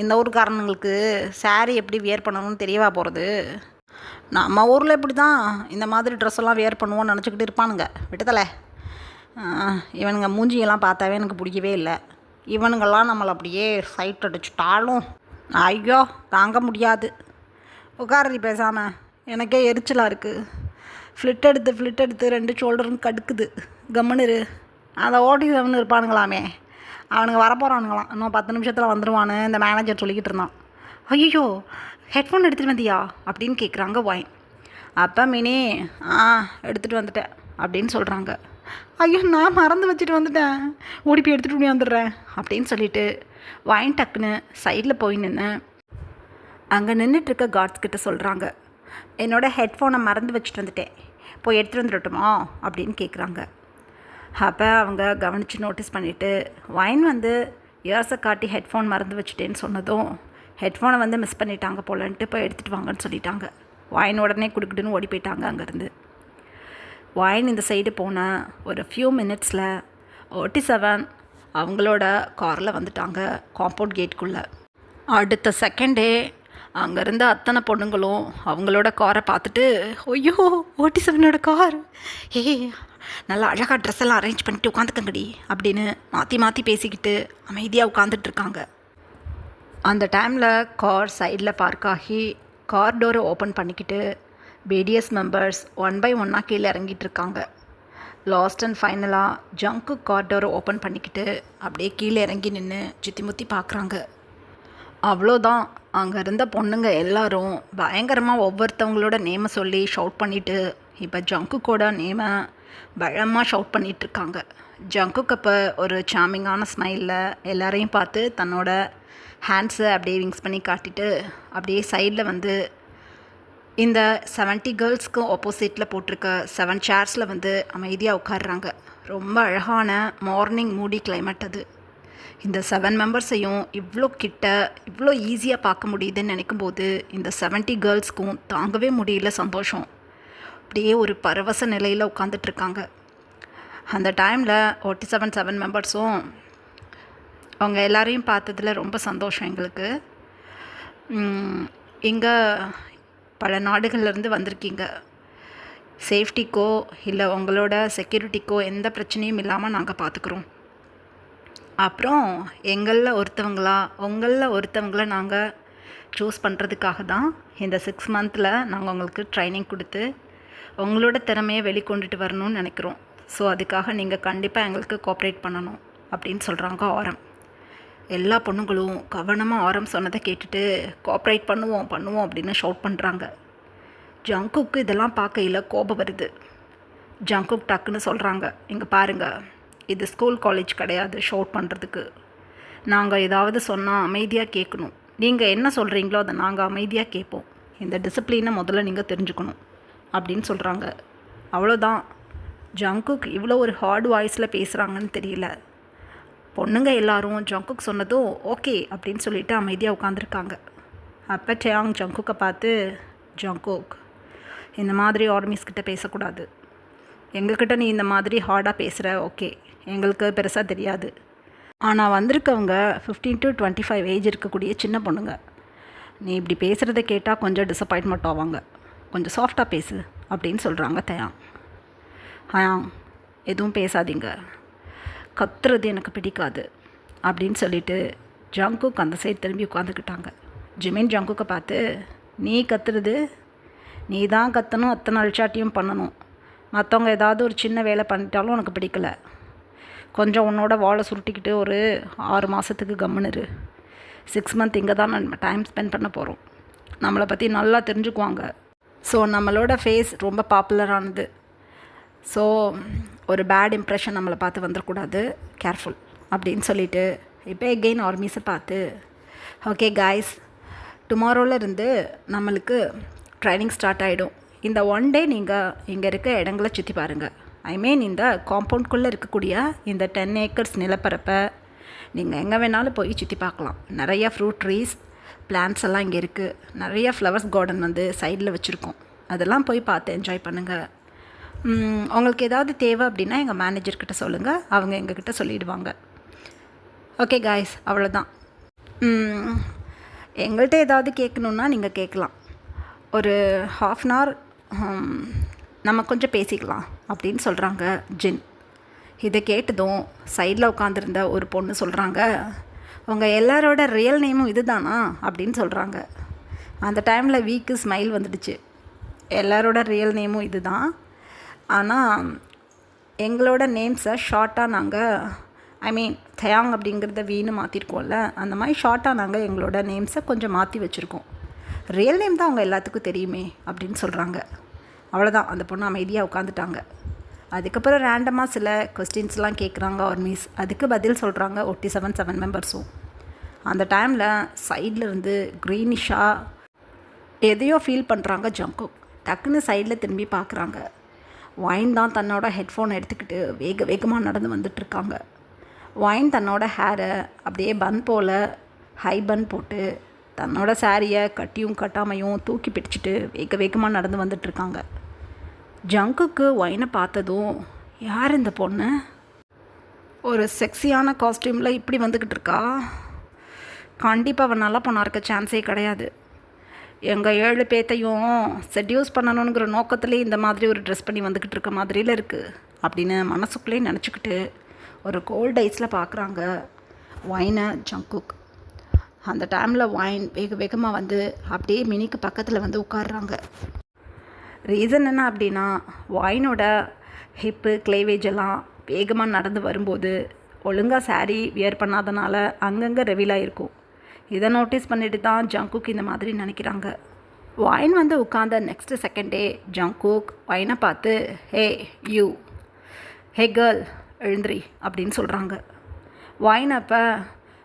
[SPEAKER 1] இந்த ஊருக்காரனுங்களுக்கு சாரீ எப்படி வியர் பண்ணணும்னு தெரியவா போகிறது, நம்ம ஊரில் இப்படி தான் இந்த மாதிரி ட்ரெஸ் எல்லாம் வியர் பண்ணுவோன்னு நினச்சிக்கிட்டு இருப்பானுங்க, விட்டதலை. இவனுங்க மூஞ்சியெல்லாம் பார்த்தாவே எனக்கு பிடிக்கவே இல்லை, இவனுங்கெல்லாம் நம்மளை அப்படியே சைட் அடிச்சுட்டாலும் ஐயோ தாங்க முடியாது. உட்காரதி பேசாமல், எனக்கே எரிச்சலாக இருக்குது, ஃப்ளிட் எடுத்து 2 ஷோல்டரும் கடுக்குது, கம்முன்னு அதை ஓட்டி 7 இருப்பானுங்களாமே, அவனுங்க வரப்போகிறானுங்களாம், இன்னும் 10 நிமிஷத்தில் வந்துடுவான்னு இந்த மேனேஜர் சொல்லிக்கிட்டு இருந்தான். ஐயோ ஹெட்ஃபோன் எடுத்துகிட்டு வந்தியா அப்படின்னு கேட்குறாங்க வைன். அப்போ மினி எடுத்துகிட்டு வந்துட்டேன் அப்படின்னு சொல்கிறாங்க.
[SPEAKER 2] ஐயோ நான் மறந்து வச்சுட்டு வந்துட்டேன், ஓடி போய் எடுத்துகிட்டு வந்துடுறேன்
[SPEAKER 1] அப்படின்னு சொல்லிட்டு வைன் டக்குன்னு சைடில் போய் நின்று அங்கே நின்றுட்டுருக்க கார்ட்ஸ் கிட்ட சொல்கிறாங்க, என்னோடய ஹெட்ஃபோனை மறந்து வச்சுட்டு வந்துட்டேன், போய் எடுத்துகிட்டு வந்துடட்டுமா அப்படின்னு கேட்குறாங்க. அப்போ அவங்க கவனித்து நோட்டீஸ் பண்ணிவிட்டு வைன் வந்து இயர்ஸை காட்டி ஹெட்ஃபோன் மறந்து வச்சுட்டேன்னு சொன்னதும் ஹெட்ஃபோனை வந்து மிஸ் பண்ணிட்டாங்க போலன்ட்டு போய் எடுத்துகிட்டு வாங்கன்னு சொல்லிட்டாங்க. வைன் உடனே குடுக்குடுன்னு ஓடி போயிட்டாங்க அங்கேருந்து. வைன் இந்த சைடு போன ஒரு ஃபியூ மினிட்ஸில் 47 அவங்களோட காரில் வந்துட்டாங்க காம்பவுண்ட் கேட்டுக்குள்ளே. அடுத்த செகண்டே அங்கேருந்து அத்தனை பொண்ணுங்களும் அவங்களோட காரை பார்த்துட்டு, ஐயோ 47ஓட கார், நல்லா அழகாக ட்ரெஸ் எல்லாம் அரேஞ்ச் பண்ணிட்டு உட்காந்துக்கங்கடி அப்படின்னு மாற்றி பேசிக்கிட்டு அமைதியாக உட்காந்துட்ருக்காங்க. அந்த டைமில் கார் சைடில் பார்க் ஆகி கார் டோரை ஓப்பன் பண்ணிக்கிட்டு பிடிஎஸ் மெம்பர்ஸ் 1 by 1 கீழே இறங்கிட்டு இருக்காங்க. லாஸ்ட் அண்ட் ஃபைனலாக ஜங்கு கார் டோரை ஓப்பன் பண்ணிக்கிட்டு அப்படியே கீழே இறங்கி நின்று சுற்றி முற்றி பார்க்குறாங்க. அவ்வளோதான், அங்கே இருந்த பொண்ணுங்க எல்லாரும் பயங்கரமாக ஒவ்வொருத்தவங்களோட நேமை சொல்லி ஷவுட் பண்ணிவிட்டு இப்போ ஜங்குக்கோட நேமை பலமாக ஷவுட் பண்ணிகிட்ருக்காங்க. ஜங்குக்கு அப்போ ஒரு சாமிங்கான ஸ்மைலில் எல்லாரையும் பார்த்து தன்னோட ஹேண்ட்ஸை அப்படியே விங்ஸ் பண்ணி காட்டிட்டு அப்படியே சைடில் வந்து இந்த 70 கேர்ள்ஸ்க்கு ஆப்போசிட்டில் போட்டிருக்க 7 சேர்ஸில் வந்து அமைதியாக உட்காடுறாங்க. ரொம்ப அழகான மார்னிங் மூடி கிளைமேட் அது. இந்த 7 மெம்பர்ஸையும் இவ்வளோ கிட்ட இவ்வளோ ஈஸியாக பார்க்க முடியுதுன்னு நினைக்கும்போது இந்த 70 கேர்ள்ஸ்க்கும் தாங்கவே முடியல சந்தோஷம். அப்படியே ஒரு பரவச நிலையில் உட்காந்துட்ருக்காங்க. அந்த டைமில் 7 மெம்பர்ஸும் அவங்க எல்லாரையும் பார்த்ததில் ரொம்ப சந்தோஷம் எங்களுக்கு. இங்கே பல நாடுகள்லேருந்து வந்திருக்கீங்க, சேஃப்டிக்கோ இல்லை உங்களோட செக்யூரிட்டிக்கோ எந்த பிரச்சனையும் இல்லாமல் நாங்கள் பார்த்துக்குறோம். அப்புறம் உங்களில் ஒருத்தவங்கள நாங்கள் சூஸ் பண்ணுறதுக்காக தான் இந்த 6 மந்தில் நாங்கள் உங்களுக்கு ட்ரைனிங் கொடுத்து உங்களோட திறமையை வெளிக்கொண்டுட்டு வரணும்னு நினைக்கிறோம். ஸோ அதுக்காக நீங்கள் கண்டிப்பாக எங்களுக்கு கோஆப்ரேட் பண்ணணும் அப்படின்னு சொல்கிறாங்க ஆரம். எல்லா பொண்ணுங்களும் கவனமாக ஆரம் சொன்னதை கேட்டுட்டு கோஆப்ரேட் பண்ணுவோம் அப்படின்னு ஷவுட் பண்ணுறாங்க. ஜங்குக்கு இதெல்லாம் பார்க்கையில் கோபம் வருது. ஜங்குக் டக்குன்னு சொல்கிறாங்க, இங்கே பாருங்கள், இது ஸ்கூல் காலேஜ் கிடையாது ஷவுட் பண்ணுறதுக்கு, நாங்கள் ஏதாவது சொன்னால் அமைதியாக கேட்கணும். நீங்கள் என்ன சொல்கிறீங்களோ அதை நாங்கள் அமைதியாக கேட்போம். இந்த டிசிப்ளினை முதல்ல நீங்கள் தெரிஞ்சுக்கணும் அப்படின்னு சொல்கிறாங்க. அவ்வளோதான். ஜங்குக் இவ்வளோ ஒரு ஹார்ட் வாய்ஸில் பேசுகிறாங்கன்னு தெரியல. பொண்ணுங்க எல்லாரும் ஜங்குக் சொன்னதும் ஓகே அப்படின்னு சொல்லிட்டு அமைதியாக உட்காந்துருக்காங்க. அப்போ டயாங் ஜங்குக்கை பார்த்து, ஜங்குக், இந்த மாதிரி ஆர்மிஸ் கிட்ட பேசக்கூடாது. எங்கள்கிட்ட நீ இந்த மாதிரி ஹார்டாக பேசுகிற, ஓகே, எங்களுக்கு பெருசாக தெரியாது. ஆனால் வந்திருக்கவங்க 15 to 25 ஏஜ் இருக்கக்கூடிய சின்ன பொண்ணுங்க. நீ இப்படி பேசுகிறத கேட்டால் கொஞ்சம் டிசப்பாயின்மெண்ட் ஆவாங்க. கொஞ்சம் சாஃப்டாக பேசு அப்படின்னு சொல்கிறாங்க தயாங். ஹயாங், எதுவும் பேசாதீங்க, கத்துறது எனக்கு பிடிக்காது அப்படின்னு சொல்லிட்டு ஜங்குக் அந்த சைடு திரும்பி உட்காந்துக்கிட்டாங்க. ஜிமின் ஜங்குக்கை பார்த்து, நீ கத்துறது, நீ தான் கத்தணும், அத்தனை அழிச்சாட்டியும் பண்ணணும். மற்றவங்க ஏதாவது ஒரு சின்ன வேலை பண்ணிட்டாலும் உனக்கு பிடிக்கல. கொஞ்சம் உன்னோட வாழை சுருட்டிக்கிட்டு ஒரு 6 மாதத்துக்கு கம்முன்னு 6 மந்த் இங்கே தான் நம்ம டைம் ஸ்பெண்ட் பண்ண போகிறோம். நம்மளை பற்றி நல்லா தெரிஞ்சுக்குவாங்க. ஸோ நம்மளோட ஃபேஸ் ரொம்ப பாப்புலரானது. ஸோ ஒரு பேட் இம்ப்ரெஷன் நம்மளை பார்த்து வந்துடக்கூடாது, கேர்ஃபுல் அப்படின்னு சொல்லிவிட்டு இப்போ எகெயின் ஆர்மிஸை பார்த்து, ஓகே காய்ஸ், டுமாரோலேருந்து நம்மளுக்கு ட்ரைனிங் ஸ்டார்ட் ஆகிடும். இந்த 1 டே நீங்கள் இங்கே இருக்க இடங்களை சுற்றி பாருங்கள். ஐ மீன் இந்த காம்பவுண்ட்குள்ளே இருக்கக்கூடிய இந்த 10 ஏக்கர்ஸ் நிலப்பரப்பை நீங்கள் எங்கே வேணாலும் போய் சுற்றி பார்க்கலாம். நிறையா ஃப்ரூட் ட்ரீஸ், பிளான்ட்ஸ் எல்லாம் இங்கே இருக்குது. நிறையா ஃப்ளவர்ஸ் கார்டன் வந்து சைடில் வச்சுருக்கோம். அதெல்லாம் போய் பார்த்து என்ஜாய் பண்ணுங்கள். உங்களுக்கு ஏதாவது தேவை அப்படின்னா எங்கள் மேனேஜர்கிட்ட சொல்லுங்கள், அவங்க எங்ககிட்ட சொல்லிடுவாங்க. ஓகே காய்ஸ், அவ்வளோதான். எங்கள்கிட்ட ஏதாவது கேட்கணுன்னா நீங்கள் கேட்கலாம். ஒரு 1/2 hour நம்ம கொஞ்சம் பேசிக்கலாம் அப்படின்னு சொல்கிறாங்க ஜின். இதை கேட்டதும் சைடில் உட்காந்துருந்த ஒரு பொண்ணு சொல்கிறாங்க, உங்கள் எல்லாரோட ரியல் நேமும் இது தானா அப்படின்னு சொல்கிறாங்க. அந்த டைமில் வீக்கு ஸ்மைல் வந்துடுச்சு. எல்லாரோட ரியல் நேமும் இது தான், ஆனால் எங்களோட நேம்ஸை ஷார்ட்டாக நாங்கள், ஐ மீன் தயாங் அப்படிங்கிறத வீணு மாற்றிருக்கோம்ல, அந்த மாதிரி ஷார்ட்டாக நாங்கள் எங்களோட நேம்ஸை கொஞ்சம் மாற்றி வச்சுருக்கோம். ரியல் நேம் தான் அவங்க எல்லாத்துக்கும் தெரியுமே அப்படின்னு சொல்கிறாங்க. அவ்வளோதான். அந்த பொண்ணு அமைதியாக உட்காந்துட்டாங்க. அதுக்கப்புறம் ரேண்டமாக சில கொஸ்டின்ஸ்லாம் கேட்குறாங்க ஆர்மிஸ். அதுக்கு பதில் சொல்கிறாங்க 7 மெம்பர்ஸும். அந்த டைமில் சைடில் இருந்து க்ரீனிஷாக எதையோ ஃபீல் பண்ணுறாங்க ஜங்குக். டக்குன்னு சைடில் திரும்பி பார்க்குறாங்க. வைன் தான் தன்னோட ஹெட்ஃபோன் எடுத்துக்கிட்டு வேகமாக நடந்து வந்துட்டுருக்காங்க. வைன் தன்னோட ஹேரை அப்படியே பன் போல் ஹை பன் போட்டு தன்னோட சாரியை கட்டியும் கட்டாமையும் தூக்கி பிடிச்சிட்டு வேகமாக நடந்து வந்துட்டுருக்காங்க. ஜங்குக்கு வைனை பார்த்ததும், யார் இந்த பொண்ணு, ஒரு செக்ஸியான காஸ்டியூமில் இப்படி வந்துக்கிட்டு இருக்கா, கண்டிப்பாக அவன் நல்லா பொண்ணாக இருக்க சான்ஸே கிடையாது. எங்கள் 7 பேத்தையும் செட்யூஸ் பண்ணணுங்கிற நோக்கத்துலேயே இந்த மாதிரி ஒரு ட்ரெஸ் பண்ணி வந்துக்கிட்டு இருக்க மாதிரியில் இருக்குது அப்படின்னு மனசுக்குள்ளேயே நினச்சிக்கிட்டு ஒரு கோல்ட் ஐஸில் பார்க்குறாங்க வைனை ஜங்குக். அந்த டைமில் வைன் வேகமாக வந்து அப்படியே மினிக்கு பக்கத்தில் வந்து உட்காடுறாங்க. ரீசன் என்ன அப்படின்னா, வைனோட ஹிப்பு கிளேவேஜ் எல்லாம் வேகமாக நடந்து வரும்போது ஒழுங்காக சாரீ வியர் பண்ணாதனால அங்கங்கே ரெவிலாக இருக்கும். இதை நோட்டீஸ் பண்ணிட்டு தான் ஜங்குக் இந்த மாதிரி நினைக்கிறாங்க. வைன் வந்து உட்காந்த நெக்ஸ்ட் செகண்டே ஜங்குக் வைனை பார்த்து, ஹே யூ, ஹே கேர்ள், எழுந்திரி அப்படின்னு சொல்கிறாங்க. வைன் அப்போ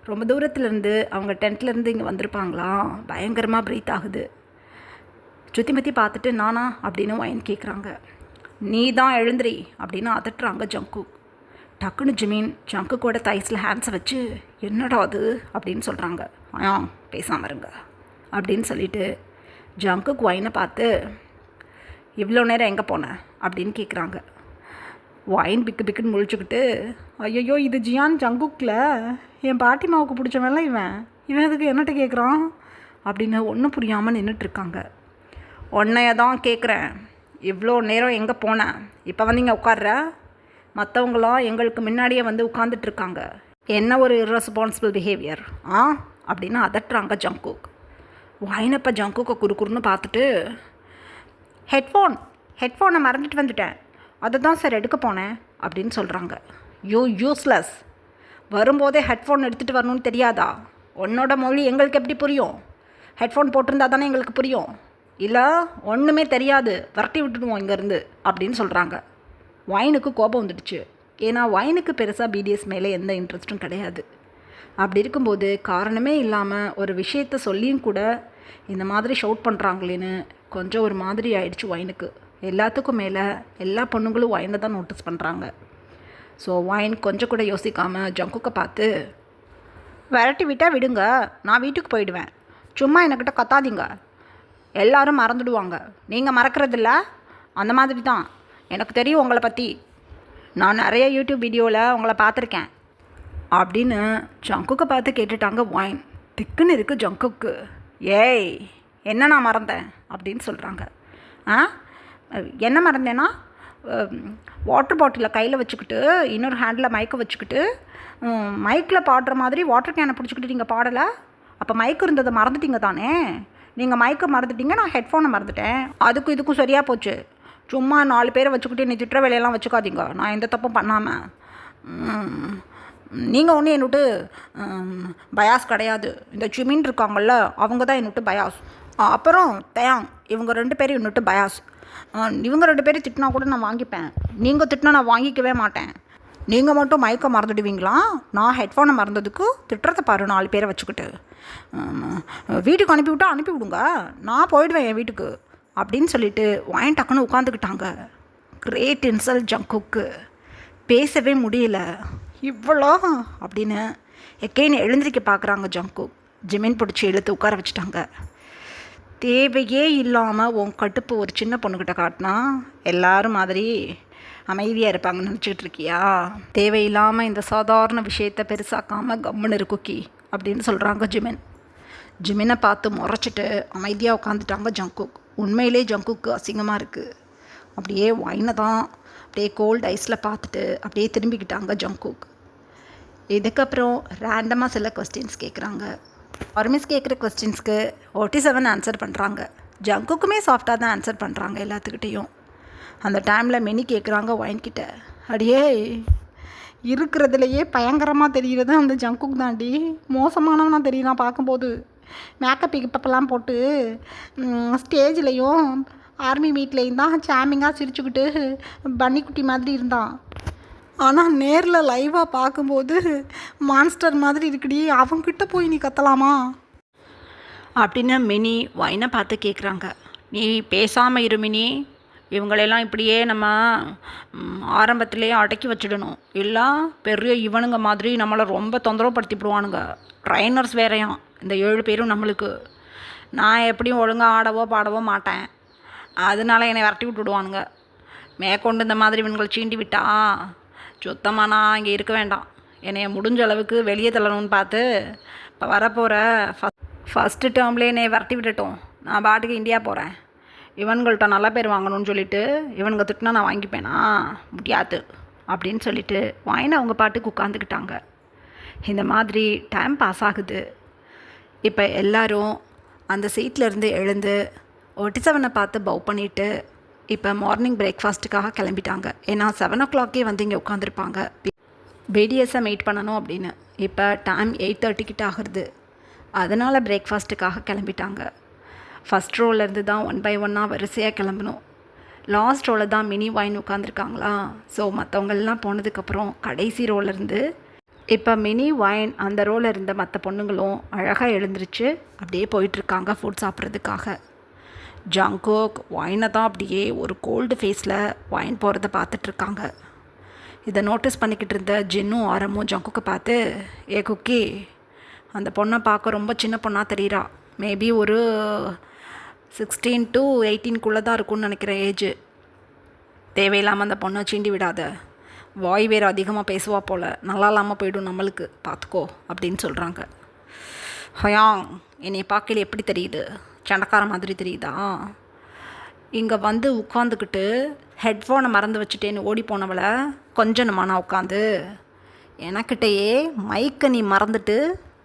[SPEAKER 1] ரொம்ப தூரத்துலேருந்து அவங்க டென்ட்லேருந்து இங்கே வந்திருப்பாங்களா, பயங்கரமாக ப்ரீத் ஆகுது. சுற்றி முற்றி பார்த்துட்டு நானா அப்படின்னு வைன் கேட்குறாங்க. நீ தான் எழுந்திரி அப்படின்னு அதட்டுறாங்க ஜங்குக். டக்குன்னு ஜிமின் ஜங்குக்கோட தைஸில் ஹேண்ட்ஸை வச்சு, என்னடா அது அப்படின்னு சொல்கிறாங்க. பேசாமல் இருங்க அப்படின்னு சொல்லிட்டு ஜங்குக் வைனை பார்த்து, இவ்வளோ நேரம் எங்கே போனேன் அப்படின்னு கேட்குறாங்க. வைன் பிக்குன்னு முழிச்சுக்கிட்டு, ஐயோ இது ஜியான் ஜங்குக்கில், என் பாட்டி மாவுக்கு பிடிச்சவன்ல இவன் இதுக்கு என்னட்ட கேட்குறான் அப்படின்னு ஒன்றும் புரியாமல் நின்றுட்டுருக்காங்க. உன்னைய தான் கேட்குறேன், இவ்வளோ நேரம் எங்கே போனேன், இப்போ வந்து இங்கே உட்கார்ற, மற்றவங்களாம் எங்களுக்கு முன்னாடியே வந்து உட்காந்துட்ருக்காங்க, என்ன ஒரு இர்ரெஸ்பான்சிபிள் பிஹேவியர் அப்படின்னு அதட்டுறாங்க ஜங்குக். வைனப்போ ஜங்குக்கை குறுக்குறுன்னு பார்த்துட்டு, ஹெட்ஃபோனை மறந்துட்டு வந்துட்டேன், அதை தான் சார் எடுக்க போனேன் அப்படின்னு சொல்கிறாங்க. யூஸ்லெஸ், வரும்போதே ஹெட்ஃபோன் எடுத்துகிட்டு வரணும்னு தெரியாதா, உன்னோட மொழி எங்களுக்கு எப்படி புரியும், ஹெட்ஃபோன் போட்டிருந்தா தானே எங்களுக்கு புரியும், இல்லை ஒன்றுமே தெரியாது, விரட்டி விட்டுடுவோம் இங்கேருந்து அப்படின்னு சொல்கிறாங்க. வைனுக்கு கோபம் வந்துடுச்சு. ஏன்னா வைனுக்கு பெருசாக பிடிஎஸ் மேலே எந்த இன்ட்ரெஸ்ட்டும் கிடையாது. அப்படி இருக்கும்போது காரணமே இல்லாமல் ஒரு விஷயத்த சொல்லியும் கூட இந்த மாதிரி ஷவுட் பண்ணுறாங்களேன்னு கொஞ்சம் ஒரு மாதிரி ஆயிடுச்சு ஒயினுக்கு. எல்லாத்துக்கும் மேலே எல்லா பொண்ணுங்களும் ஒயினை தான் நோட்டீஸ் பண்ணுறாங்க. ஸோ ஒயின் கொஞ்சம் கூட யோசிக்காமல் ஜங்குக்கை பார்த்து, விரட்டி விட்டால் விடுங்க, நான் வீட்டுக்கு போயிடுவேன், சும்மா என்கிட்ட கத்தாதீங்க, எல்லாரும் மறந்துடுவாங்க, நீங்கள் மறக்கிறதில்ல, அந்த மாதிரி தான் எனக்கு தெரியும் உங்களை பற்றி, நான் நிறைய யூடியூப் வீடியோவில் உங்களை பார்த்துருக்கேன் அப்படின்னு ஜங்குக்கை பார்த்து கேட்டுட்டாங்க ஒயின். திக்குன்னு இருக்குது ஜங்குக்கு. ஏய், என்ன நான் மறந்தேன் அப்படின்னு சொல்கிறாங்க. என்ன மறந்தேன்னா, வாட்டர் பாட்டிலை கையில் வச்சுக்கிட்டு இன்னொரு ஹேண்டில் மைக்கை வச்சுக்கிட்டு மைக்கில் பாடுற மாதிரி வாட்டர் கேனை பிடிச்சிக்கிட்டு நீங்கள் பாடலை, அப்போ மைக்கு இருந்ததை மறந்துட்டீங்க தானே, நீங்கள் மைக்கை மறந்துட்டீங்க, நான் ஹெட்ஃபோனை மறந்துட்டேன், அதுக்கும் இதுக்கும் சரியாக போச்சு, சும்மா 4 பேரை வச்சுக்கிட்டு நீ திட்டுற வேலையெல்லாம் வச்சுக்காதீங்க, நான் எந்த தப்பும் பண்ணாமல், நீங்கள் ஒன்றும் என்னுட்டு பயாஸ் கிடையாது, இந்த ஜிமின் இருக்காங்கள்ல அவங்க தான் என்னுட்டு பயாஸ், அப்புறம் தயாங் இவங்க 2 பேரும் என்னுட்டு பயாஸ், இவங்க 2 பேரும் திட்டினா கூட நான் வாங்கிப்பேன், நீங்கள் திட்டினா நான் வாங்கிக்கவே மாட்டேன், நீங்கள் மட்டும் மயக்க மறந்துடுவீங்களா, நான் ஹெட்ஃபோனை மறந்ததுக்கு திட்டுறதை பாரு 4 பேரை வச்சுக்கிட்டு, வீட்டுக்கு அனுப்பிவிட்டா அனுப்பி விடுங்க, நான் போயிடுவேன் என் வீட்டுக்கு அப்படின்னு சொல்லிட்டு ஒயின் டக்குன்னு உட்காந்துக்கிட்டாங்க. கிரேட் இன்சல்ட் ஜங்குக்கு, பேசவே முடியல. இவ்வளோ அப்படின்னு எக்கைன்னு எழுந்திரிக்க பார்க்குறாங்க ஜங்குக். ஜிமின் பிடிச்சி இழுத்து உட்கார வச்சுட்டாங்க. தேவையே இல்லாமல் உன் கட்டுப்பு ஒரு சின்ன பொண்ணுக்கிட்ட காட்டினா எல்லாரும் மாதிரி அமைதியாக இருப்பாங்கன்னு நினச்சிக்கிட்டு இருக்கியா, தேவையில்லாமல் இந்த சாதாரண விஷயத்தை பெருசாக்காமல் கம்முன்னு குக்கி அப்படின்னு சொல்கிறாங்க ஜிமின். ஜிமினை பார்த்து முறைச்சிட்டு அமைதியாக உட்காந்துட்டாங்க ஜங்குக். உண்மையிலே ஜங்குக்கு அசிங்கமாக இருக்குது. அப்படியே ஒயினை தான் அப்படியே கோல்டு ஐஸில் பார்த்துட்டு அப்படியே திரும்பிக்கிட்டாங்க ஜங்குக். இதுக்கப்புறம் ரேண்டமாக சில கொஸ்டின்ஸ் கேட்குறாங்க. பர்மிஸ் கேட்குற கொஸ்டின்ஸ்க்கு 47 ஆன்சர் பண்ணுறாங்க. ஜங்குக்குமே சாஃப்டாக தான் ஆன்சர் பண்ணுறாங்க எல்லாத்துக்கிட்டேயும். அந்த டைமில் மினி கேட்குறாங்க ஒயின்கிட்ட, அடியே இருக்கிறதுலையே பயங்கரமாக தெரிகிறது அந்த ஜங்குக் தாண்டி, மோசமானவனா தெரியலாம் பார்க்கும்போது, மேக்கப் கிப்பப்பெல்லாம் போட்டு ஸ்டேஜ்லேயும் ஆர்மி மீட்லேயும் தான் சாமிங்காக சிரிச்சுக்கிட்டு பன்னிக்குட்டி மாதிரி இருந்தான், ஆனால் நேரில் லைவாக பார்க்கும்போது மான்ஸ்டர் மாதிரி இருக்குடி, அவங்கிட்ட போய் நீ கத்தலாமா அப்படின்னு மினி ஒயினை பார்த்து கேட்குறாங்க. நீ பேசாமல் இரு மினி, இவங்களெல்லாம் இப்படியே நம்ம ஆரம்பத்திலே அடக்கி வச்சிடணும், இல்லை பெரிய இவனுங்க மாதிரி நம்மளை ரொம்ப தொந்தரவுப்படுத்திவிடுவானுங்க, ட்ரைனர்ஸ் வேறையாம் இந்த 7 பேரும் நம்மளுக்கு, நான் எப்படியும் ஒழுங்காக ஆடவோ பாடவோ மாட்டேன், அதனால என்னை விரட்டி விட்டுடுவானுங்க, மேற்கொண்டு இந்த மாதிரி இவங்களை சீண்டி விட்டா சுத்தமாக நான் இங்கே இருக்க வேண்டாம், என்னைய முடிஞ்ச அளவுக்கு வெளியே தள்ளணும்னு பார்த்து இப்போ வரப்போகிற ஃபஸ்ட்டு டேர்ம்லேயே என்னை விரட்டி விட்டுட்டோம், நான் பாட்டுக்கு இந்தியா போகிறேன், இவன்கள்ட்ட நல்ல பேர் வாங்கணும்னு சொல்லிட்டு இவனுங்க திட்டினா நான் வாங்கிப்பேனா, முடியாது அப்படின்னு சொல்லிட்டு வாயினை அவங்க பாட்டுக்கு உட்காந்துக்கிட்டாங்க. இந்த மாதிரி டைம் பாஸ் ஆகுது. இப்போ எல்லோரும் அந்த சீட்லேருந்து எழுந்து 47 பார்த்து பவ் பண்ணிவிட்டு இப்போ மார்னிங் பிரேக்ஃபாஸ்ட்டுக்காக கிளம்பிட்டாங்க. ஏன்னா 7 o'clock வந்து இங்கே உட்காந்துருப்பாங்க பிடிஎஸ்ஸை மீட் பண்ணணும் அப்படின்னு. இப்போ டைம் 8:30 கிட்ட ஆகுறது, அதனால் பிரேக்ஃபாஸ்ட்டுக்காக கிளம்பிட்டாங்க. ஃபஸ்ட் ரோலேருந்து தான் 1 by 1 வரிசையாக கிளம்பணும். லாஸ்ட் ரோவில் தான் மினி ஒயின் உட்காந்துருக்காங்களா, ஸோ மற்றவங்கள்லாம் போனதுக்கப்புறம் கடைசி ரோலேருந்து இப்போ மினி ஒயின் அந்த ரோவில் இருந்த மற்ற பொண்ணுங்களும் அழகாக எழுந்திரிச்சு அப்படியே போயிட்டுருக்காங்க ஃபுட் சாப்பிட்றதுக்காக. ஜங்குக் ஒயினை தான் அப்படியே ஒரு கோல்டு ஃபேஸில் ஒயின் போகிறத பார்த்துட்ருக்காங்க. இதை நோட்டீஸ் பண்ணிக்கிட்டு இருந்த ஜின்னும் ஆரமும் ஜங்குக்கை பார்த்து, ஏ குக்கி, அந்த பொண்ணை பார்க்க ரொம்ப சின்ன பொண்ணாக தெரிகிறா, மேபி ஒரு 16 to 18 தான் இருக்கும்னு நினைக்கிறேன் ஏஜ், தேவையில்லாமல் அந்த பொண்ணை சீண்டி விடாத, வாய் வேறு அதிகமாக பேசுவா போல், நல்லா இல்லாமல் போய்டும் நம்மளுக்கு, பார்த்துக்கோ அப்படின்னு சொல்கிறாங்க. ஹயாங், என்னை பார்க்கல எப்படி தெரியுது, சண்டக்கார மாதிரி தெரியுதா, இங்கே வந்து உட்காந்துக்கிட்டு ஹெட்ஃபோனை மறந்து வச்சுட்டேன்னு ஓடி போனவளை கொஞ்சம் நான் உட்காந்து எனக்கிட்டேயே மைக்கை நீ மறந்துட்டு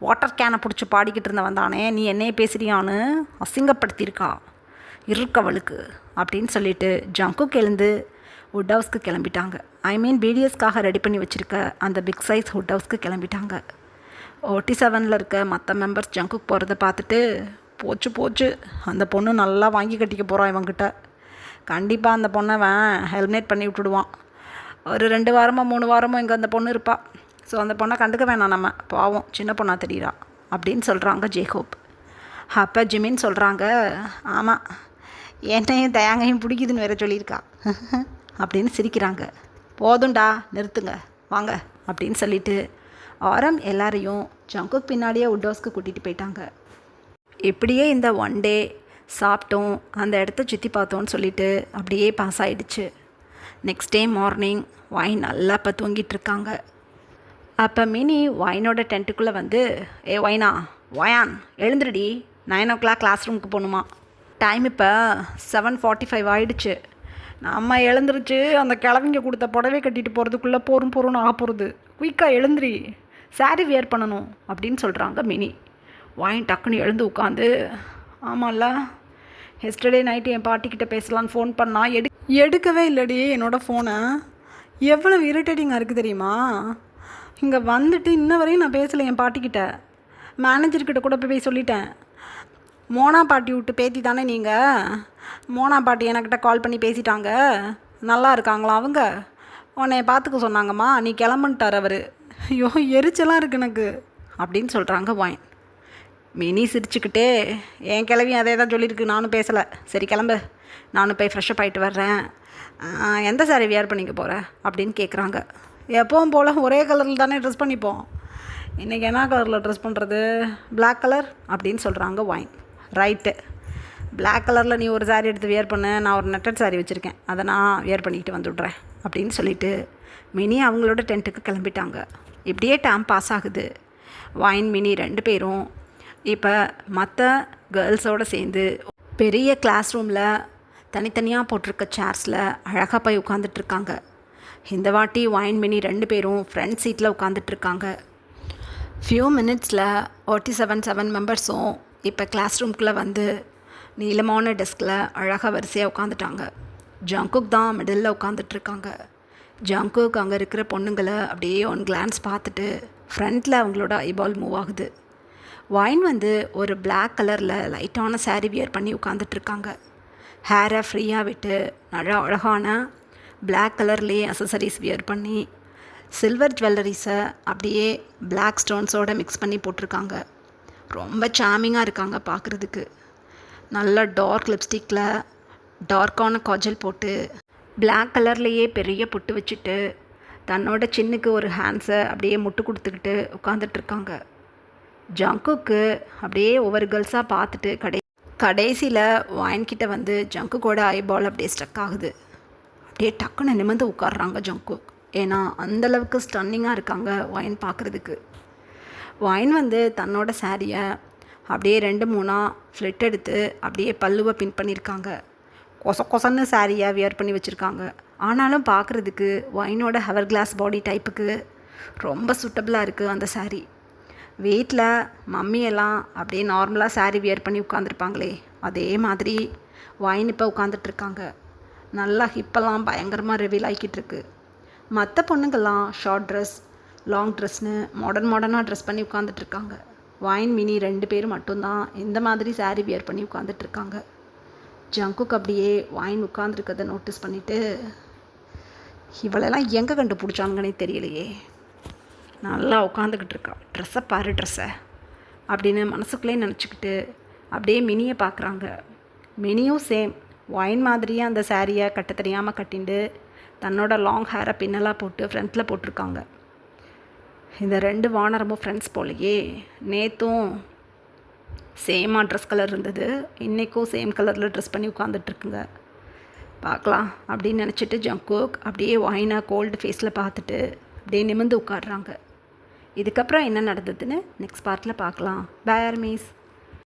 [SPEAKER 1] வாட்டர் கேனை பிடிச்சி பாடிக்கிட்டு இருந்தவன் தானே நீ என்னையே பேசுறியான்னு அசிங்கப்படுத்தியிருக்கா இருக்கவளுக்கு அப்படின்னு சொல்லிட்டு ஜங்குக் எழுந்து வுட் ஹவுஸ்க்கு கிளம்பிட்டாங்க. பிடிஎஸ்க்காக ரெடி பண்ணி வச்சுருக்க அந்த பிக் சைஸ் வுட் ஹவுஸ்க்கு கிளம்பிட்டாங்க. 47 இருக்க மற்ற மெம்பர்ஸ் ஜங்குக் போகிறத பார்த்துட்டு, போச்சு அந்த பொண்ணு நல்லா வாங்கி கட்டிக்க போகிறான் இவங்கிட்ட, கண்டிப்பாக அந்த பொண்ணை ஹெல்மினேட் பண்ணி விட்டுடுவான், ஒரு 2 வாரமோ 3 வாரமோ இங்கே அந்த பொண்ணு இருப்பாள், ஸோ அந்த பொண்ணை கண்டுக்க வேணாம், நம்ம பாவம் சின்ன பொண்ணாக தெரியுறா அப்படின்னு சொல்கிறாங்க ஜேக்கோப். அப்போ ஜிமின் சொல்கிறாங்க, ஆமாம் என்னையும் தயாங்கையும் பிடிக்குதுன்னு வேற சொல்லியிருக்கா அப்படின்னு சிரிக்கிறாங்க. போதும்டா நிறுத்துங்க வாங்க அப்படின்னு சொல்லிட்டு ஆரம் எல்லாரையும் ஜங்குக் பின்னாடியே வுட் ஹவுஸ்க்கு கூட்டிகிட்டு போயிட்டாங்க. இப்படியே இந்த ஒன் டே சாப்பிட்டோம், அந்த இடத்த சுற்றி பார்த்தோன்னு சொல்லிட்டு அப்படியே பாஸ் ஆகிடுச்சு. நெக்ஸ்ட் டே மார்னிங் வைன் நல்லா இப்போ தூங்கிட்டு இருக்காங்க. அப்போ மினி வைனோட டென்ட்டுக்குள்ளே வந்து, ஏ வைனா வயான் எழுந்துருடி, 9 o'clock கிளாஸ் ரூமுக்கு போகணுமா, டைம் இப்போ 7:45 ஆகிடுச்சு, நம்ம எழுந்துருச்சு அந்த கிழவிங்க கொடுத்த புடவை கட்டிட்டு போகிறதுக்குள்ளே போகிறோன்னு ஆக போகிறது, குயிக்காக எழுந்துரி, சாரி வியர் பண்ணணும் அப்படின்னு சொல்கிறாங்க மினி. வைன் டக்குன்னு எழுந்து உட்காந்து, ஆமாம்ல எஸ்டர்டே நைட்டு என் பாட்டிக்கிட்ட பேசலான்னு ஃபோன் பண்ணால் எடுக்கவே இல்லடி என்னோடய ஃபோனை, எவ்வளோ இரிட்டேட்டிங்காக இருக்குது தெரியுமா, இங்கே வந்துட்டு இன்ன வரையும் நான் பேசலை என் பாட்டிக்கிட்ட, மேனேஜர்கிட்ட கூட போய் சொல்லிட்டேன், மோனா பாட்டி விட்டு பேத்தி தானே நீங்கள், மோனா பாட்டி என்கிட்ட கால் பண்ணி பேசிட்டாங்க, நல்லா இருக்காங்களா அவங்க, உன்னைய பார்த்துக்க சொன்னாங்கம்மா, நீ கிளம்புன்ட்டார் அவர், ஐயோ எரிச்சலாக இருக்குது எனக்கு அப்படின்னு சொல்கிறாங்க வைன். மினி சிரிச்சுக்கிட்டே, என் கிளவி அதே தான் சொல்லியிருக்கு, நானும் பேசலை, சரி கிளம்பு, நானும் போய் ஃப்ரெஷ்அப் ஆகிட்டு வர்றேன், எந்த சாரி வியர் பண்ணிக்க போகிற அப்படின்னு கேட்குறாங்க. எப்பவும் போல் ஒரே கலரில் தானே ட்ரெஸ் பண்ணிப்போம், இன்றைக்கி என்ன கலரில் ட்ரெஸ் பண்ணுறது, பிளாக் கலர் அப்படின்னு சொல்கிறாங்க வைன். ரைட்டு, பிளாக் கலரில் நீ ஒரு சாரீ எடுத்து வியர் பண்ண, நான் ஒரு நெட்டட் சாரீ வச்சுருக்கேன், அதை நான் வியர் பண்ணிக்கிட்டு வந்துவிட்றேன் அப்படின்னு சொல்லிவிட்டு மினி அவங்களோட டென்ட்டுக்கு கிளம்பிட்டாங்க. இப்படியே டைம் பாஸ் ஆகுது. வைன் மினி 2 பேரும் இப்போ மற்ற கேர்ள்ஸோடு சேர்ந்து பெரிய கிளாஸ் ரூமில் தனித்தனியாக போட்டிருக்க சேர்ஸில் அழகாக போய் உட்காந்துட்ருக்காங்க. இந்த வாட்டி வைன் மினி 2 பேரும் ஃப்ரண்ட் சீட்டில் உட்காந்துட்ருக்காங்க. ஃபியூ மினிட்ஸில் 47 மெம்பர்ஸும் இப்போ கிளாஸ் ரூம்குள்ளே வந்து நீளமான டெஸ்கில் அழகாக வரிசையாக உட்காந்துட்டாங்க. ஜங்குக் தான் மிடில் உட்காந்துட்ருக்காங்க. ஜங்குக் அங்கே இருக்கிற பொண்ணுங்களை அப்படியே ஒன் கிளான்ஸ் பார்த்துட்டு ஃப்ரண்ட்டில் அவங்களோட ஐபால் மூவ் ஆகுது. வைன் வந்து ஒரு பிளாக் கலரில் லைட்டான சாரீ வியர் பண்ணி உட்காந்துட்ருக்காங்க. ஹேரை ஃப்ரீயாக விட்டு நல்லா அழகான பிளாக் கலர்லேயே அசசரிஸ் வியர் பண்ணி சில்வர் ஜுவல்லரிஸை அப்படியே பிளாக் ஸ்டோன்ஸோடு மிக்ஸ் பண்ணி போட்டிருக்காங்க. ரொம்ப சாமிங்காக இருக்காங்க பார்க்குறதுக்கு. நல்ல டார்க் லிப்ஸ்டிக்கில் டார்க்கான காஜல் போட்டு பிளாக் கலர்லேயே பெரிய பொட்டு வச்சுட்டு தன்னோட சின்னுக்கு ஒரு ஹேண்ட்ஸை அப்படியே முட்டு கொடுத்துக்கிட்டு உட்காந்துட்ருக்காங்க. ஜங்குக்கு அப்படியே ஒவ்வொரு கேர்ள்ஸாக பார்த்துட்டு கடைசியில் வைன்கிட்ட வந்து ஜங்குக்கோட ஐபால் அப்படியே ஸ்டக் ஆகுது. அப்படியே டக்குன்னு நிமிர்ந்து உட்காடுறாங்க ஜங்குக். ஏன்னா அந்தளவுக்கு ஸ்டன்னிங்காக இருக்காங்க வைன் பார்க்குறதுக்கு. வைன் வந்து தன்னோட சாரியை அப்படியே 2-3 ஃப்ளிட் எடுத்து அப்படியே பல்லுவை பின் பண்ணியிருக்காங்க. கொசன்னு சாரியை வியர் பண்ணி வச்சுருக்காங்க. ஆனாலும் பார்க்குறதுக்கு வைனோட ஹவர் கிளாஸ் பாடி டைப்புக்கு ரொம்ப சூட்டபுளாக இருக்குது அந்த சாரீ. வீட்டில் மம்மியெல்லாம் அப்படியே நார்மலாக சாரீ வியர் பண்ணி உட்காந்துருப்பாங்களே அதே மாதிரி வைன் இப்போ உட்காந்துட்ருக்காங்க. நல்லா ஹிப்பெல்லாம் பயங்கரமாக ரிவீல் ஆகிக்கிட்டுருக்கு. மற்ற பொண்ணுங்கள்லாம் ஷார்ட் ட்ரெஸ் லாங் ட்ரெஸ்னு மாடர்னாக ட்ரெஸ் பண்ணி உட்காந்துட்ருக்காங்க. வைன் மினி 2 பேர் மட்டும்தான் இந்த மாதிரி சாரீ வியர் பண்ணி உட்காந்துட்ருக்காங்க. ஜங்குக் அப்படியே வைன் உட்காந்துருக்கதை நோட்டீஸ் பண்ணிவிட்டு, இவளெல்லாம் எங்கே கண்டுபிடிச்சாங்கன்னே தெரியலையே, நல்லா உட்காந்துக்கிட்டு இருக்கா, ட்ரெஸ்ஸை பாரு ட்ரெஸ்ஸை அப்படின்னு மனசுக்குள்ளே நினச்சிக்கிட்டு அப்படியே மினியை பார்க்குறாங்க. மினியும் சேம் வைன் மாதிரியே அந்த சாரியை கட்ட தெரியாமல் கட்டிண்டு தன்னோட லாங் ஹேரை பின்னலாக போட்டு ஃப்ரண்ட்டில் போட்டிருக்காங்க. இந்த 2 வானரமும் ஃப்ரெண்ட்ஸ் போலையே. நேற்றும் சேமாக ட்ரெஸ் கலர் இருந்தது, இன்றைக்கும் சேம் கலரில் ட்ரெஸ் பண்ணி உட்காந்துட்ருக்குங்க. பார்க்கலாம் அப்படின்னு நினச்சிட்டு ஜங்குக் அப்படியே வைனை கோல்டு ஃபேஸில் பார்த்துட்டு அப்படியே நிமிர்ந்து உட்காடுறாங்க. இதுக்கப்புறம் என்ன நடந்ததுன்னு நெக்ஸ்ட் பார்ட்டில் பார்க்கலாம். Bye armies.